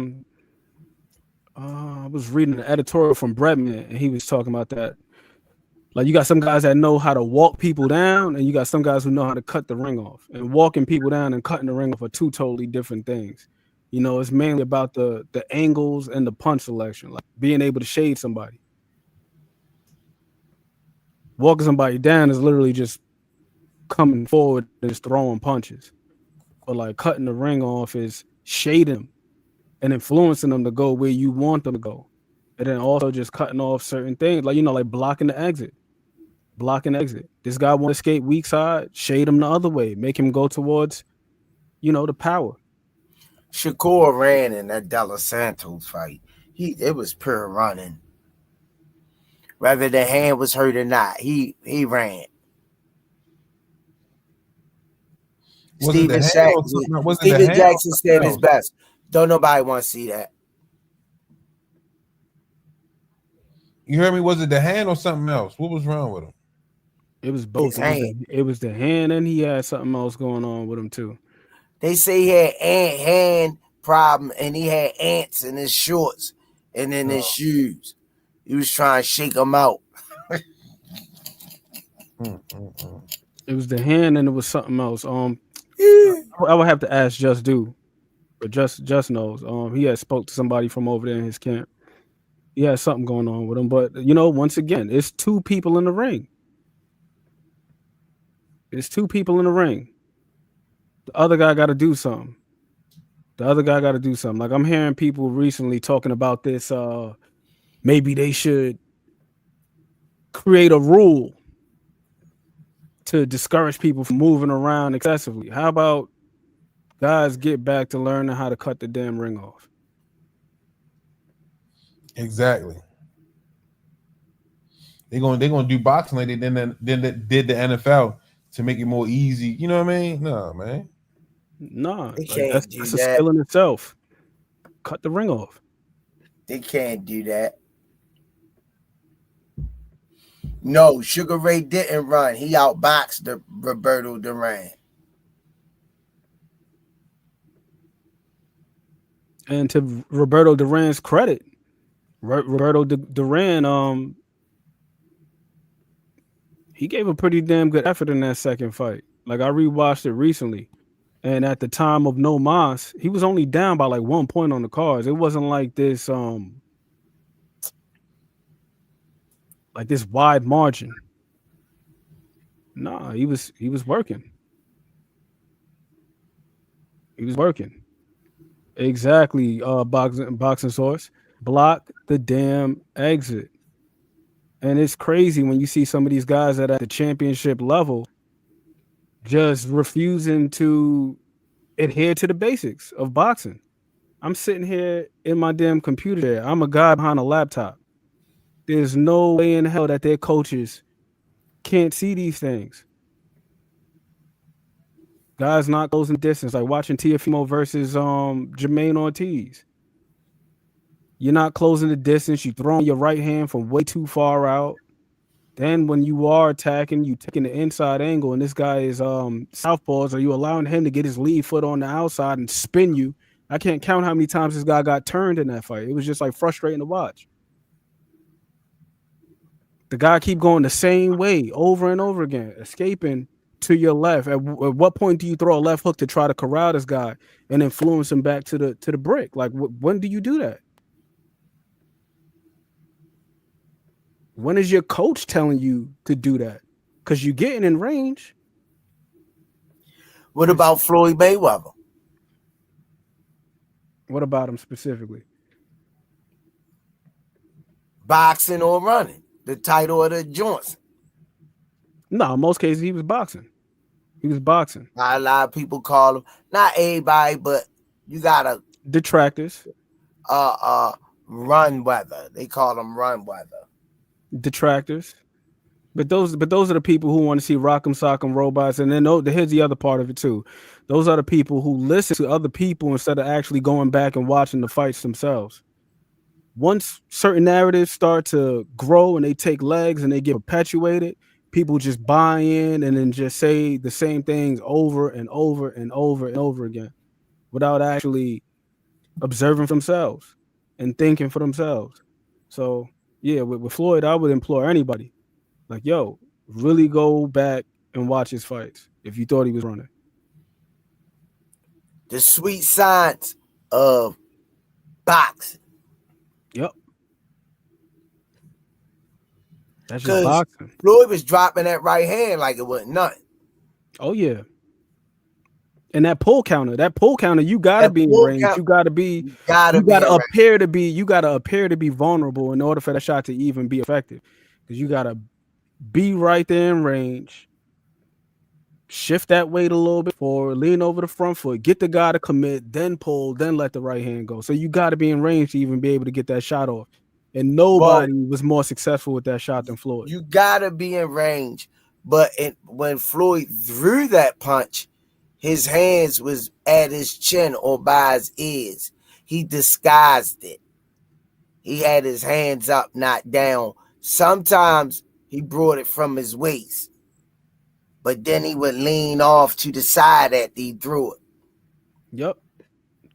I was reading an editorial from Bretman, and he was talking about that. Like, you got some guys that know how to walk people down, and you got some guys who know how to cut the ring off. And walking people down and cutting the ring off are 2 totally different things. You know, it's mainly about the angles and the punch selection, like being able to shade somebody. Walking somebody down is literally just coming forward and just throwing punches. But like cutting the ring off is shading them and influencing them to go where you want them to go. And then also just cutting off certain things, like, like blocking the exit. Blocking the exit. This guy want to escape weak side, shade him the other way, make him go towards, the power.
Shakur ran in that De Los Santos fight. It was pure running. Whether the hand was hurt or not, he ran. Steven Jackson said his best. Don't nobody want to see that.
You heard me? Was it the hand or something else? What was wrong with him?
It was both. It was the hand, and he had something else going on with him too.
They say he had hand problem, and he had ants in his shorts and in his shoes. He was trying to shake them out.
It was the hand, and it was something else. I would have to ask Just Do, but Just knows. He had spoke to somebody from over there in his camp. He had something going on with him, but once again, it's 2 people in the ring. It's 2 people in the ring. The other guy got to do something. Like, I'm hearing people recently talking about this. Maybe they should create a rule to discourage people from moving around excessively. How about guys get back to learning how to cut the damn ring off?
Exactly. They're gonna do boxing like they did the NFL to make it more easy. You know what I mean? No, man.
No, that's a skill in itself. Cut the ring off.
They can't do that. No, Sugar Ray didn't run. He outboxed the Roberto Duran.
And to Roberto Duran's credit, Roberto Duran, he gave a pretty damn good effort in that second fight. Like, I rewatched it recently. And at the time of No Mas, he was only down by like 1 point on the cards. It wasn't like this wide margin. Nah, he was working. He was working. Exactly. Boxing source. Block the damn exit. And it's crazy when you see some of these guys that are at the championship level just refusing to adhere to the basics of boxing. I'm sitting here in my damn computer there. I'm a guy behind a laptop. There's no way in hell that their coaches can't see these things. Guys not closing distance, like watching Tiafimo versus Jermaine Ortiz. You're not closing the distance. You throwing your right hand from way too far out. Then when you are attacking, you taking the inside angle, and this guy is southpaws. Are you allowing him to get his lead foot on the outside and spin you? I can't count how many times this guy got turned in that fight. It was just like frustrating to watch. The guy keep going the same way over and over again, escaping to your left. At what point do you throw a left hook to try to corral this guy and influence him back to the brick? Like, when do you do that? When is your coach telling you to do that? Because you're getting in range.
What about Floyd Mayweather?
What about him specifically?
Boxing or running? The title of the joints.
No, in most cases he was boxing. He was boxing.
A lot of people call him, not everybody, but you gotta
detractors.
Run weather. They call them run weather.
Detractors. But those are the people who want to see Rock'em Sock'em Robots. And then here's the other part of it too. Those are the people who listen to other people instead of actually going back and watching the fights themselves. Once certain narratives start to grow and they take legs and they get perpetuated, people just buy in and then just say the same things over and over and over and over again without actually observing for themselves and thinking for themselves. So yeah, with Floyd, I would implore anybody, like, yo, really go back and watch his fights if you thought he was running.
The sweet science of boxing.
Yep. That's just boxing.
Floyd was dropping that right hand like it wasn't nothing.
Oh yeah. And that pull counter, you gotta be in range. You gotta appear to be vulnerable in order for that shot to even be effective. Because you gotta be right there in range, shift that weight a little bit forward, lean over the front foot, get the guy to commit, then pull, then let the right hand go. So you gotta be in range to even be able to get that shot off. And nobody was more successful with that shot than Floyd.
You gotta be in range. But when Floyd threw that punch, his hands was at his chin or by his ears. He disguised it. He had his hands up, not down. Sometimes he brought it from his waist. But then he would lean off to the side after he threw it.
Yep.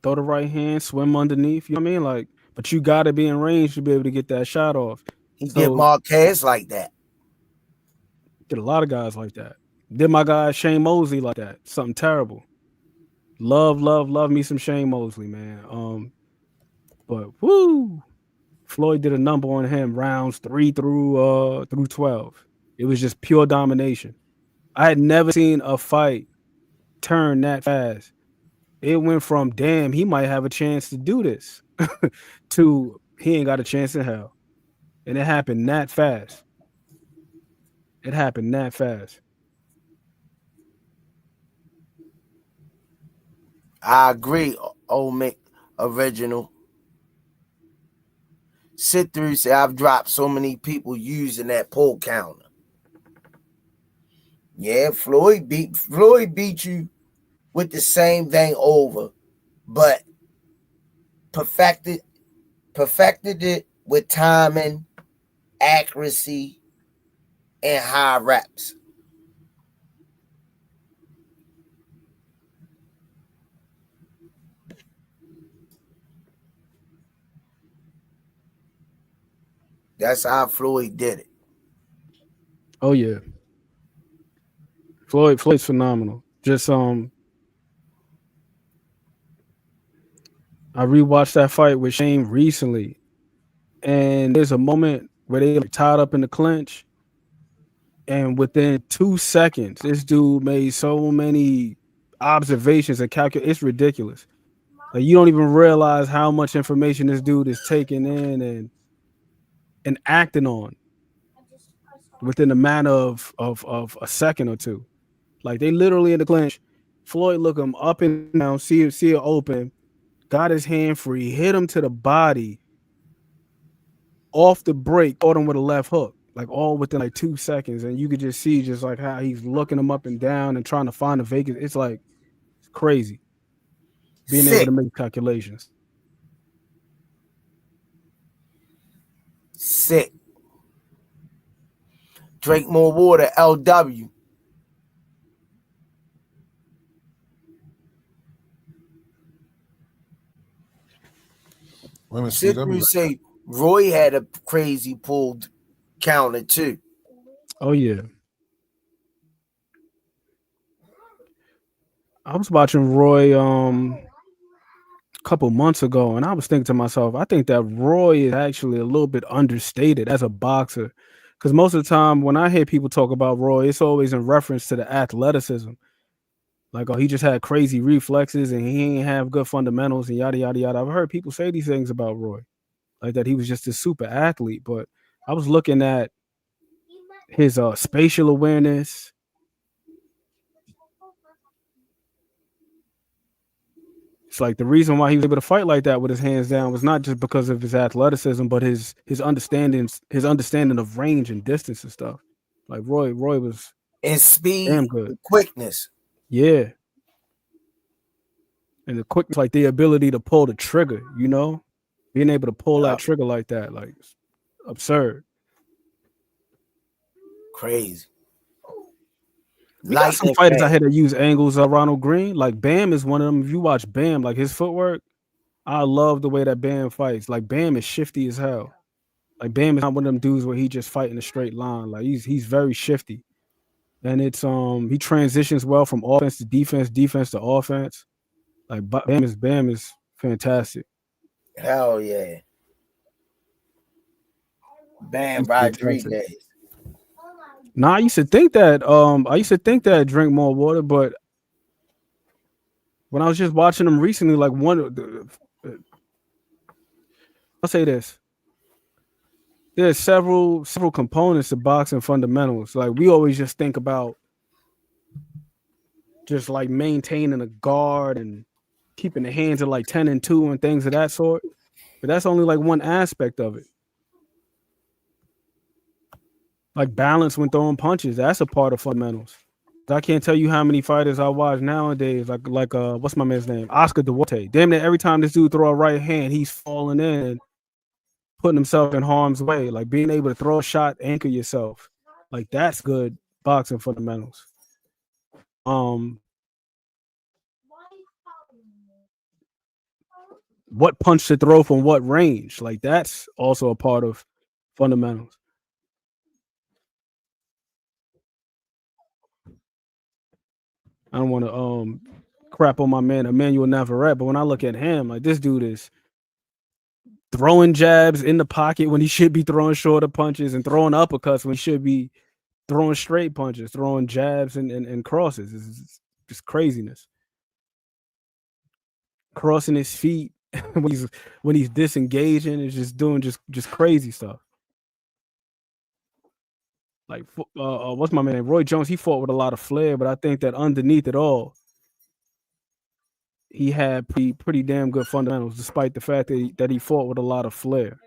Throw the right hand, swim underneath. You know what I mean? Like, but you got to be in range to be able to get that shot off.
He did Marquez like that.
Did a lot of guys like that. Did my guy Shane Mosley like that. Something terrible. Love me some Shane Mosley, man. But woo, Floyd did a number on him rounds 3 through 12. It was just pure domination. I had never seen a fight turn that fast. It went from damn, he might have a chance to do this to he ain't got a chance in hell. And it happened that fast.
I agree, old Mick original. Sit through say I've dropped so many people using that pull counter. Yeah, Floyd beat you with the same thing over, but perfected it with timing, accuracy, and high reps. That's how Floyd did it.
Oh yeah. Floyd's phenomenal. Just I rewatched that fight with Shane recently, and there's a moment where they like tied up in the clinch, and within 2 seconds, this dude made so many observations and calculations. It's ridiculous. Like you don't even realize how much information this dude is taking in and acting on within a matter of a second or two. Like they literally in the clinch. Floyd look him up and down, see it open, got his hand free, hit him to the body, off the break, caught him with a left hook, like all within like 2 seconds. And you could just see just like how he's looking him up and down and trying to find a vacant. It's like it's crazy being able to make calculations.
Sick. Drink more water, LW. Sick, say Roy had a crazy pulled counter too.
Oh yeah. I was watching Roy a couple months ago, and I was thinking to myself, I think that Roy is actually a little bit understated as a boxer. Because most of the time when I hear people talk about Roy, it's always in reference to the athleticism. Like, oh, he just had crazy reflexes and he ain't have good fundamentals and yada, yada, yada. I've heard people say these things about Roy, like that he was just a super athlete. But I was looking at his spatial awareness. It's like the reason why he was able to fight like that with his hands down was not just because of his athleticism, but his understanding of range and distance and stuff. Like Roy was
and speed,
damn good,
quickness.
Yeah. And the quickness, like the ability to pull the trigger, you know, being able to pull that trigger like that, like absurd.
Crazy.
We got some fighters out here that use angles of Ronald Green. Like Bam is one of them. If you watch Bam, like his footwork, I love the way that Bam fights. Like Bam is shifty as hell. Like Bam is not one of them dudes where he just fight in a straight line. Like he's very shifty. And it's he transitions well from offense to defense, defense to offense. Like Bam is fantastic.
Hell yeah. Bam Rodriguez.
Nah, I used to think that drink more water, but when I was just watching them recently, like I'll say this. There's several components to boxing fundamentals. Like we always just think about just like maintaining a guard and keeping the hands at like 10-2 and things of that sort. But that's only like one aspect of it. Like balance when throwing punches, that's a part of fundamentals. I can't tell you how many fighters I watch nowadays, like what's my man's name? Oscar Duarte. Damn near every time this dude throw a right hand, he's falling in, putting himself in harm's way. Like being able to throw a shot, anchor yourself. Like that's good boxing fundamentals. What punch to throw from what range? Like that's also a part of fundamentals. I don't want to crap on my man Emmanuel Navarrete, but when I look at him, like this dude is throwing jabs in the pocket when he should be throwing shorter punches and throwing uppercuts when he should be throwing straight punches, throwing jabs and crosses. It's just craziness. Crossing his feet when he's disengaging is just doing just crazy stuff. Like what's my man? Roy Jones, he fought with a lot of flair, but I think that underneath it all, he had pretty damn good fundamentals, despite the fact that he fought with a lot of flair.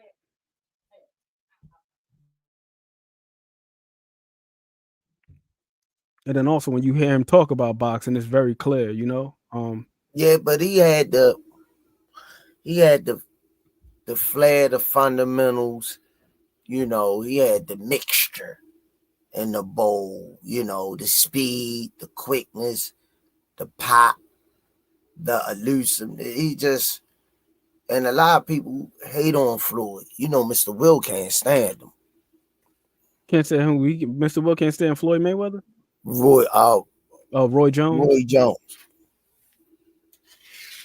And then also when you hear him talk about boxing, it's very clear, you know.
Yeah, but he had the flair, the fundamentals, you know, he had the mixture in the bowl, you know, the speed, the quickness, the pop, the elusive. He just, and a lot of people hate on Floyd. You know, Mr. Will can't stand him.
Can't say him. Mr. Will can't stand Floyd Mayweather?
Roy
Jones?
Roy Jones.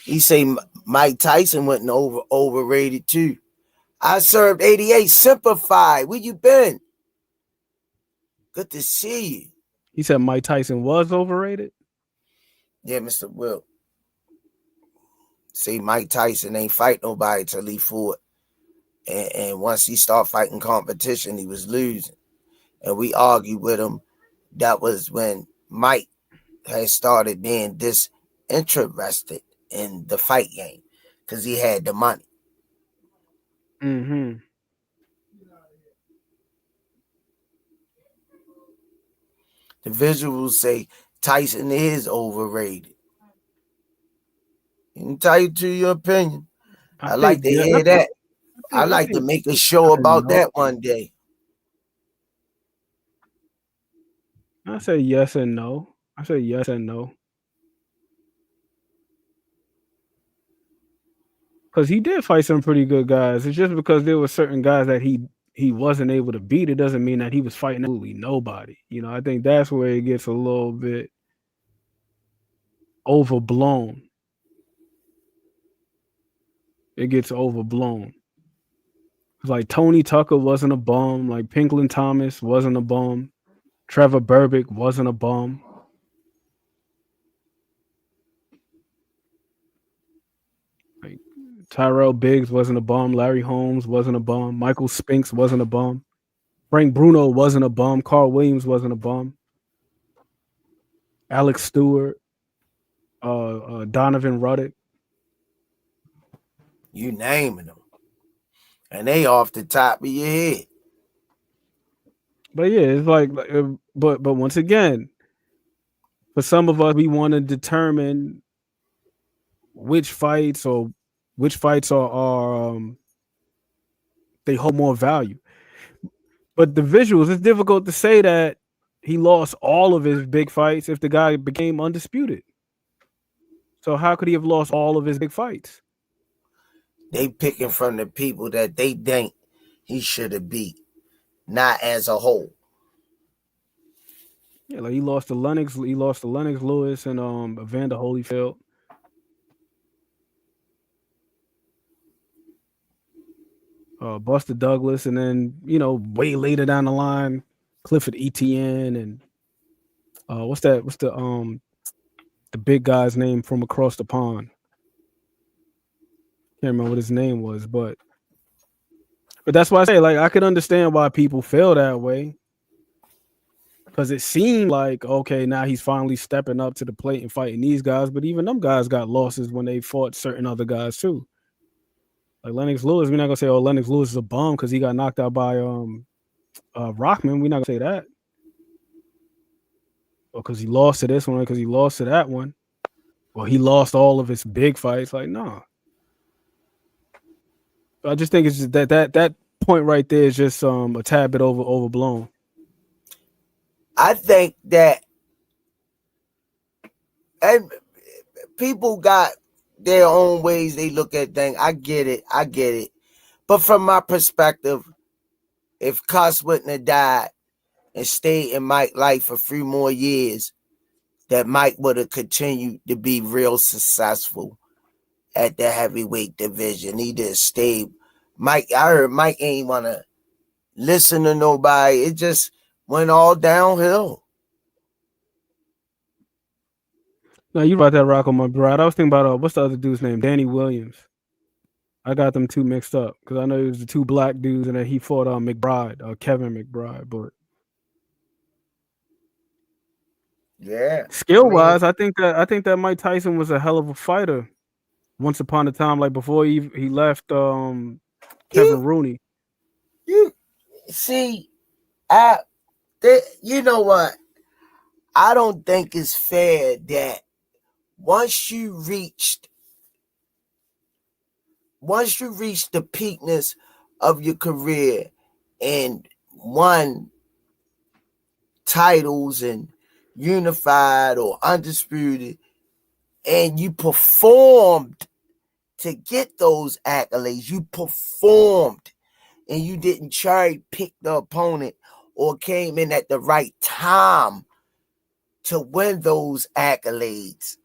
He say Mike Tyson wasn't overrated too. I served 88 Simplified. Where you been? Good to see you.
He said Mike Tyson was overrated?
Yeah, Mr. Will. See, Mike Tyson ain't fight nobody till he fought. And once he started fighting competition, he was losing. And we argued with him. That was when Mike had started being disinterested in the fight game because he had the money.
Mm-hmm.
The visuals say Tyson is overrated. You can tell you to your opinion. I like to hear that. I like to make a show about that one day.
I say yes and no. I say yes and no. Because he did fight some pretty good guys. It's just because there were certain guys that he wasn't able to beat. It doesn't mean that he was fighting absolutely nobody. You know, I think that's where it gets a little bit overblown. It gets overblown. Like Tony Tucker wasn't a bum. Like Pinklin Thomas wasn't a bum. Trevor Berbick wasn't a bum. Like Tyrell Biggs wasn't a bum. Larry Holmes wasn't a bum. Michael Spinks wasn't a bum. Frank Bruno wasn't a bum. Carl Williams wasn't a bum. Alex Stewart, Donovan Ruddock.
You naming them. And they off the top of your head.
But yeah, it's like but once again, for some of us, we want to determine which fights are they hold more value. But the visuals, it's difficult to say that he lost all of his big fights if the guy became undisputed. So how could he have lost all of his big fights?
They picking from the people that they think he should have beat, not as a whole.
Yeah, like he lost to Lennox Lewis and Evander Holyfield. Buster Douglas, and then way later down the line, Clifford Etienne, and what's the big guy's name from across the pond? Can't remember what his name was, but that's why I say, like, I could understand why people feel that way, because it seemed like, okay, now he's finally stepping up to the plate and fighting these guys, but even them guys got losses when they fought certain other guys too. Like Lennox Lewis, we're not gonna say, oh, Lennox Lewis is a bum because he got knocked out by Rockman. We're not gonna say that. Or because he lost to this one, because he lost to that one. Or he lost all of his big fights. Like, no. I just think it's just that point right there is just a tad bit overblown.
I think that, and people got their own ways they look at things. I get it. But from my perspective, if Cuss wouldn't have died and stayed in Mike's life for 3 more years, that Mike would have continued to be real successful at the heavyweight division. He just stayed. I heard Mike ain't want to listen to nobody. It just went all downhill.
No, you brought that rock on my bride. I was thinking about what's the other dude's name? Danny Williams. I got them two mixed up because I know it was the 2 black dudes and then he fought McBride, Kevin McBride. But
yeah,
skill wise, I think that Mike Tyson was a hell of a fighter. Once upon a time, like before he left Kevin Rooney.
You see, you know what? I don't think it's fair that once you reach the peakness of your career and won titles and unified or undisputed, and you performed to get those accolades, you performed and you didn't cherry pick the opponent or came in at the right time to win those accolades.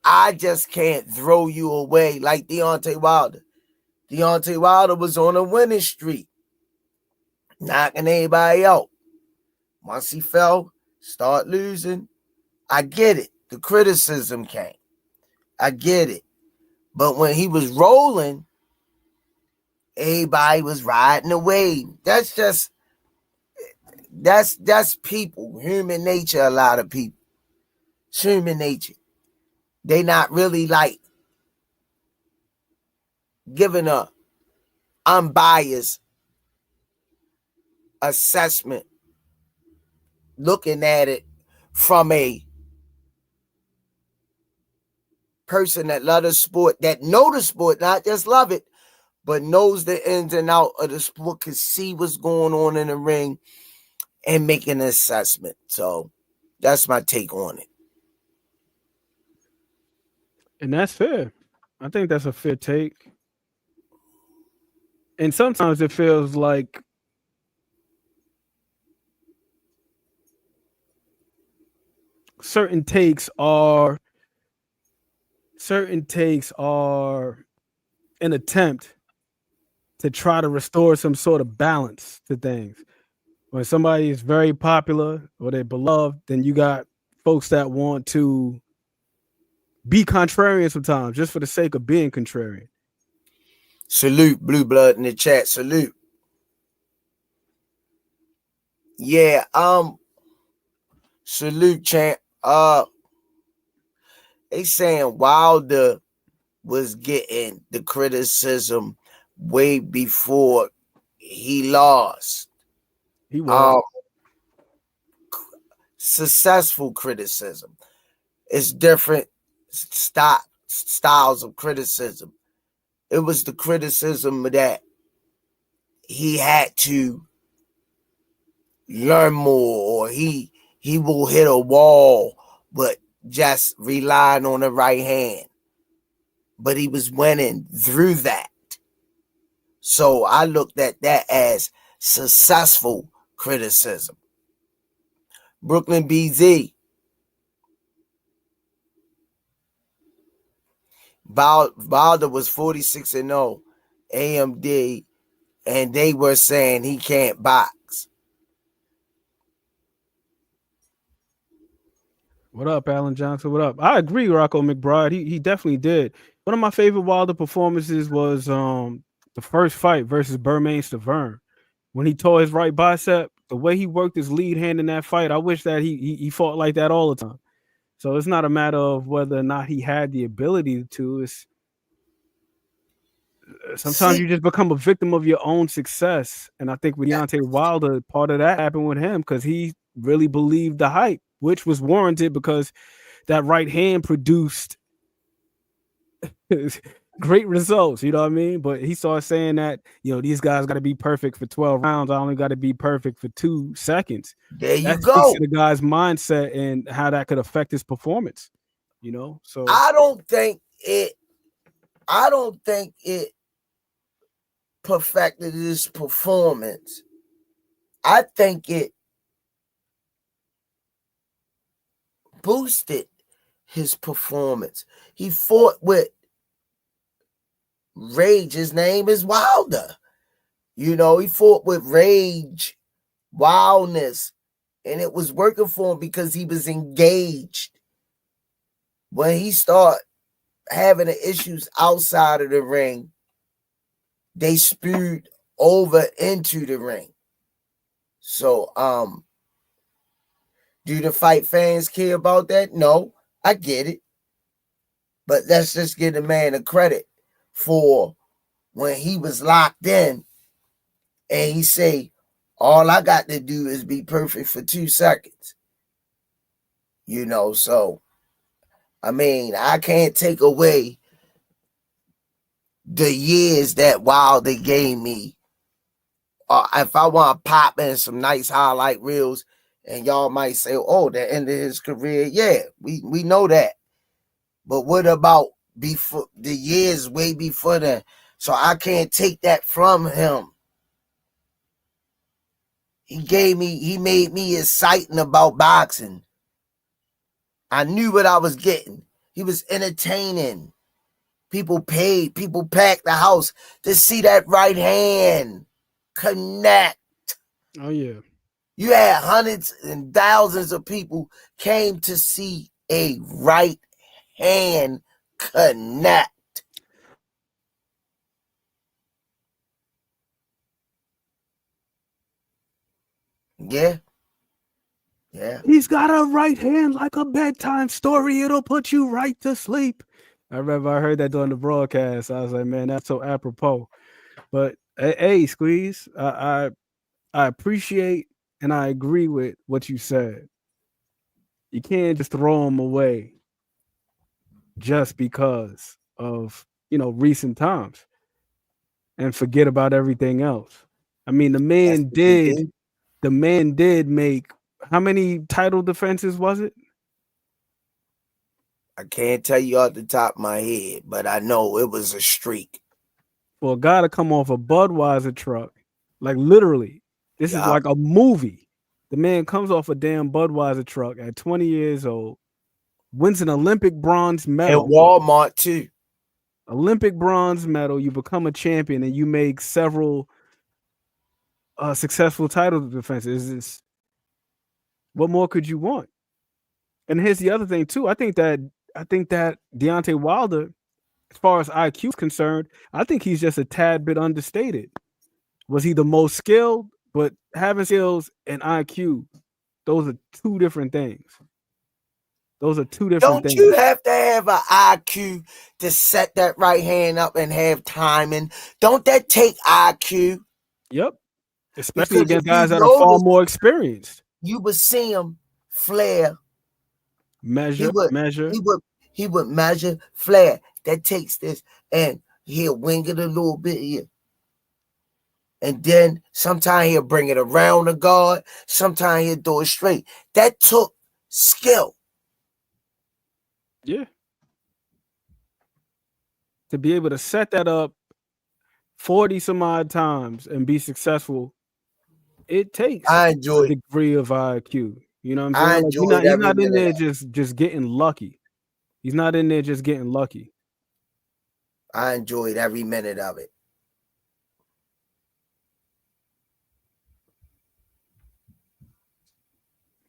I just can't throw you away like Deontay Wilder. Deontay Wilder was on a winning streak, knocking everybody out. Once he fell, start losing. I get it. The criticism came. I get it. But when he was rolling, everybody was riding the wave. That's people, human nature. A lot of people, it's human nature. They not really like giving a unbiased assessment, looking at it from a person that love the sport, that know the sport, not just love it, but knows the ins and out of the sport, can see what's going on in the ring and make an assessment. So that's my take on it.
And that's fair. I think that's a fair take. And sometimes it feels like certain takes are an attempt to try to restore some sort of balance to things. When somebody is very popular or they're beloved, then you got folks that want to be contrarian sometimes just for the sake of being contrarian.
Salute, Blue Blood in the chat. Salute. Yeah, salute, champ. They saying Wilder was getting the criticism way before he lost.
He was
successful criticism. It's different styles of criticism. It was the criticism that he had to learn more, or he will hit a wall, but just relying on the right hand. But he was winning through that. So I looked at that as successful criticism. Brooklyn BZ. Wilder was 46-0 AMD, and they were saying he can't box.
What up, Alan Johnson? What up? I agree, Rocco McBride. He definitely did. One of my favorite Wilder performances was the first fight versus Bermain Stavern. When he tore his right bicep, the way he worked his lead hand in that fight, I wish that he fought like that all the time. So it's not a matter of whether or not he had the ability to. It's sometimes you just become a victim of your own success. And I think with Deontay Wilder, part of that happened with him because he really believed the hype, which was warranted because that right hand produced great results, you know what I mean? But he started saying that, these guys got to be perfect for 12 rounds. I only got to be perfect for 2 seconds.
There you
that
go.
Speaks to the guy's mindset and how that could affect his performance, So
I don't think it perfected his performance. I think it boosted his performance. He fought with rage. His name is Wilder. He fought with rage, wildness, and it was working for him because he was engaged. When he started having the issues outside of the ring, they spewed over into the ring. So, do the fight fans care about that? No, I get it. But let's just give the man a credit for when he was locked in and he say, all I got to do is be perfect for 2 seconds. So, I mean, I can't take away the years that Wilder gave me. If I want to pop in some nice highlight reels, and y'all might say, oh, the end of his career. Yeah, we know that. But what about before the years way before that? So I can't take that from him. He made me exciting about boxing. I knew what I was getting. He was entertaining. People paid. People packed the house to see that right hand connect.
Oh, yeah.
You had hundreds and thousands of people came to see a right hand connect. Yeah. Yeah.
He's got a right hand like a bedtime story. It'll put you right to sleep. I remember I heard that during the broadcast. I was like, man, that's so apropos. But hey, Squeeze, I appreciate and I agree with what you said. You can't just throw him away just because of, recent times and forget about everything else. I mean, the man did make, how many title defenses was it?
I can't tell you off the top of my head, but I know it was a streak.
For a guy to come off a Budweiser truck, like literally, this is like a movie. The man comes off a damn Budweiser truck at 20 years old, wins an Olympic bronze medal.
At Walmart, too.
Olympic bronze medal. You become a champion and you make several successful title defenses. What more could you want? And here's the other thing, too. I think that Deontay Wilder, as far as IQ is concerned, I think he's just a tad bit understated. Was he the most skilled? But having skills and IQ, those are two different things.
Don't you have to have an IQ to set that right hand up and have timing? Don't that take IQ?
Yep. Especially against guys that are far more experienced.
You would see him flare.
Measure.
He would measure, flare. That takes this, and he'll wing it a little bit here. And then sometimes he'll bring it around the guard. Sometimes he'll do it straight. That took skill.
Yeah. To be able to set that up 40 some odd times and be successful, it takes
a
degree of IQ. You know what I'm saying? Like he's not in there just getting lucky. He's not in there just getting lucky.
I enjoyed every minute of it.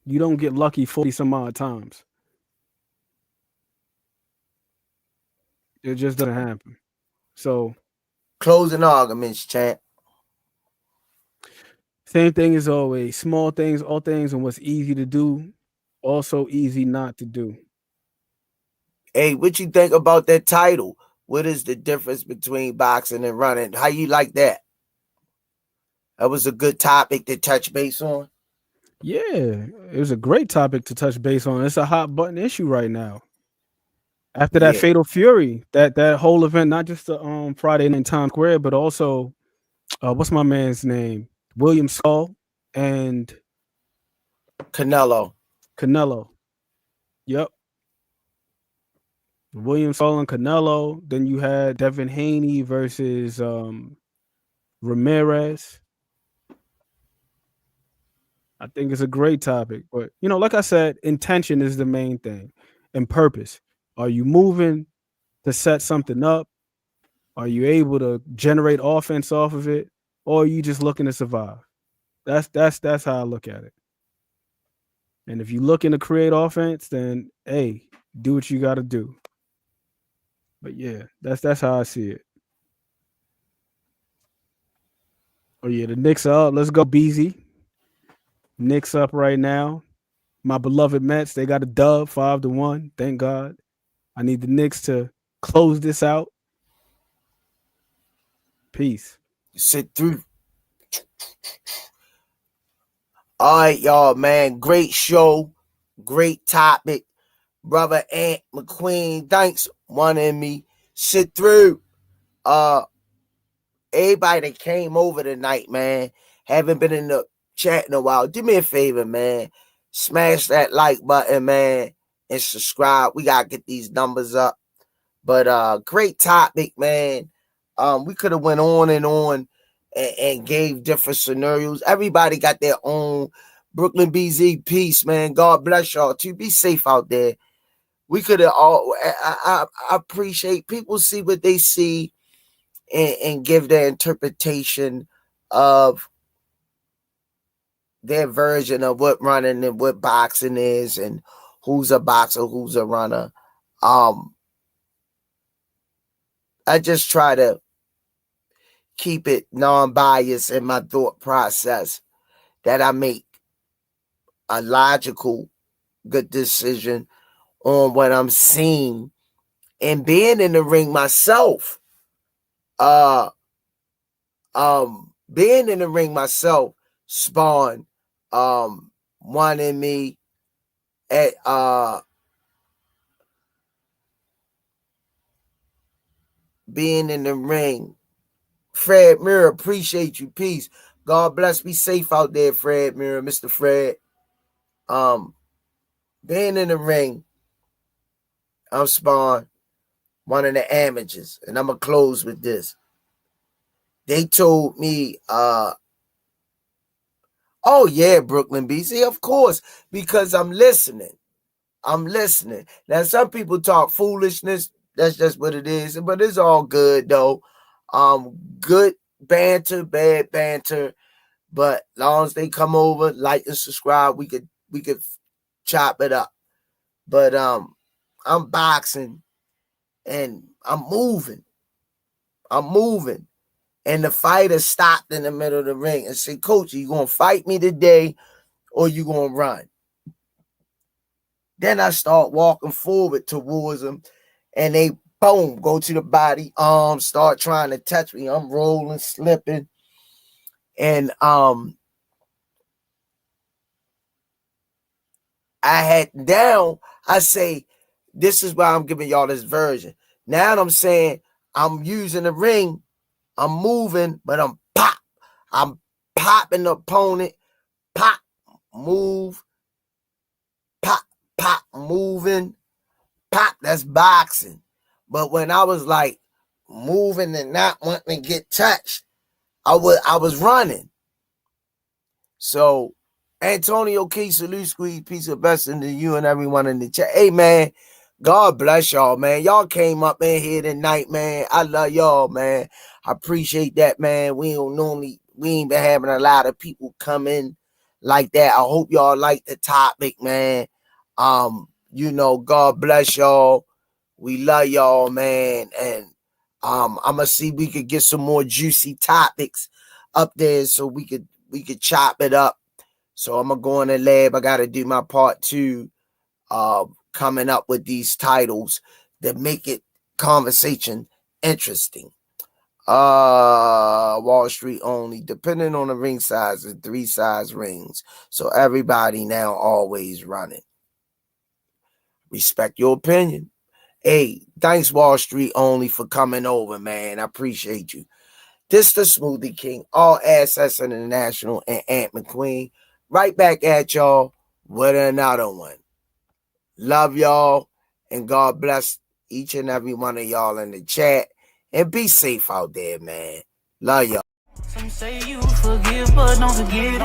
You don't get lucky 40 some odd times. It just doesn't happen. So,
closing arguments, champ.
Same thing as always. Small things, all things, and what's easy to do, also easy not to do.
Hey, what you think about that title? What is the difference between boxing and running? How you like that? That was a good topic to touch base on.
Yeah, it was a great topic to touch base on. It's a hot button issue right now. After that Fatal Fury, that whole event, not just the Friday night in Times Square, but also what's my man's name? William Skull and
Canelo.
Yep. William Skull and Canelo. Then you had Devin Haney versus Ramirez. I think it's a great topic, but like I said, intention is the main thing, and purpose. Are you moving to set something up? Are you able to generate offense off of it, or are you just looking to survive? That's how I look at it. And if you're looking to create offense, then hey, do what you got to do. But yeah, that's how I see it. Oh yeah, the Knicks are up. Let's go, BZ. Knicks up right now. My beloved Mets, they got a dub, 5-1. Thank God. I need the Knicks to close this out. Peace.
Sit through. All right, y'all, man. Great show. Great topic. Brother Ant McQueen, thanks wanting me. Sit through. Everybody that came over tonight, man. Haven't been in the chat in a while. Do me a favor, man. Smash that like button, man, and subscribe. We gotta get these numbers up. But great topic, man. We could have went on and gave different scenarios. Everybody got their own. Brooklyn BZ, peace, man. God bless y'all too. Be safe out there. We could have all. I appreciate people see what they see and give their interpretation of their version of what running and what boxing is and who's a boxer, who's a runner. I just try to keep it non-biased in my thought process, that I make a logical, good decision on what I'm seeing, and being in the ring myself. Being in the ring myself spawned one in me at being in the ring. Fred Mirror, appreciate you. Peace. God bless. Be safe out there, Fred Mirror, Mr. Fred. Being in the ring, I'm spawned one of the amateurs, and I'm gonna close with this. They told me, oh yeah, Brooklyn BC, of course, because I'm listening. Now, some people talk foolishness. That's just what it is, but it's all good though. Good banter, bad banter, but long as they come over, like and subscribe, we could chop it up. But I'm boxing and I'm moving. And the fighter stopped in the middle of the ring and said, Coach, you gonna fight me today or you gonna run? Then I start walking forward towards them, and they boom, go to the body, start trying to touch me. I'm rolling, slipping. And I say, this is why I'm giving y'all this version. Now I'm saying I'm using the ring, I'm moving, but I'm popping the opponent, pop, move, pop, moving, pop, that's boxing. But when I was like moving and not wanting to get touched, I was running. So Antonio Key, salute, squeeze, peace of blessing to you and everyone in the chat. Hey man, God bless y'all, man. Y'all came up in here tonight, man. I love y'all, man. I appreciate that, man. We ain't been having a lot of people come in like that. I hope y'all like the topic, man. God bless y'all. We love y'all, man. And I'm gonna see we could get some more juicy topics up there so we could chop it up. So I'm gonna go in the lab. I gotta do my part 2 coming up with these titles that make it conversation interesting. Wall Street only, depending on the ring size, is 3 size rings. So everybody now always running. Respect your opinion. Hey, thanks Wall Street only for coming over, man. I appreciate you. This the Smoothie King, All Access International, and Ant McQueen. Right back at y'all with another one. Love y'all, and God bless each and every one of y'all in the chat. And be safe out there, man. Love y'all.
Some say you forgive, but don't forget it.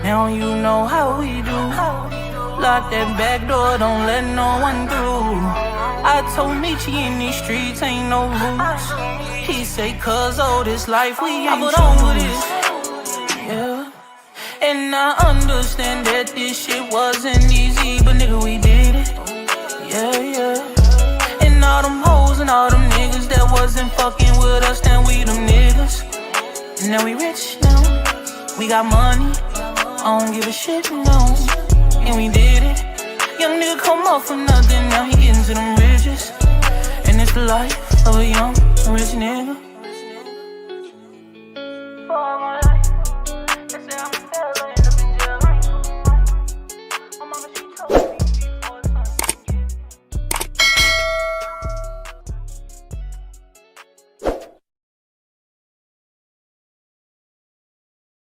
Now you know how we do. Lock that back door, don't let no one through. I told Michi in these streets ain't no rules. He say, cuz this life we ain't put on with it. Yeah. And I understand that this shit wasn't easy, but nigga, we did it. Yeah. And all them hoes and all them niggas that wasn't fucking with us, then we them niggas. And now we rich now, we got money, I don't give a shit, no. And we did it. Young nigga come up from nothing, now he getting to them riches. And it's the life of a young rich nigga.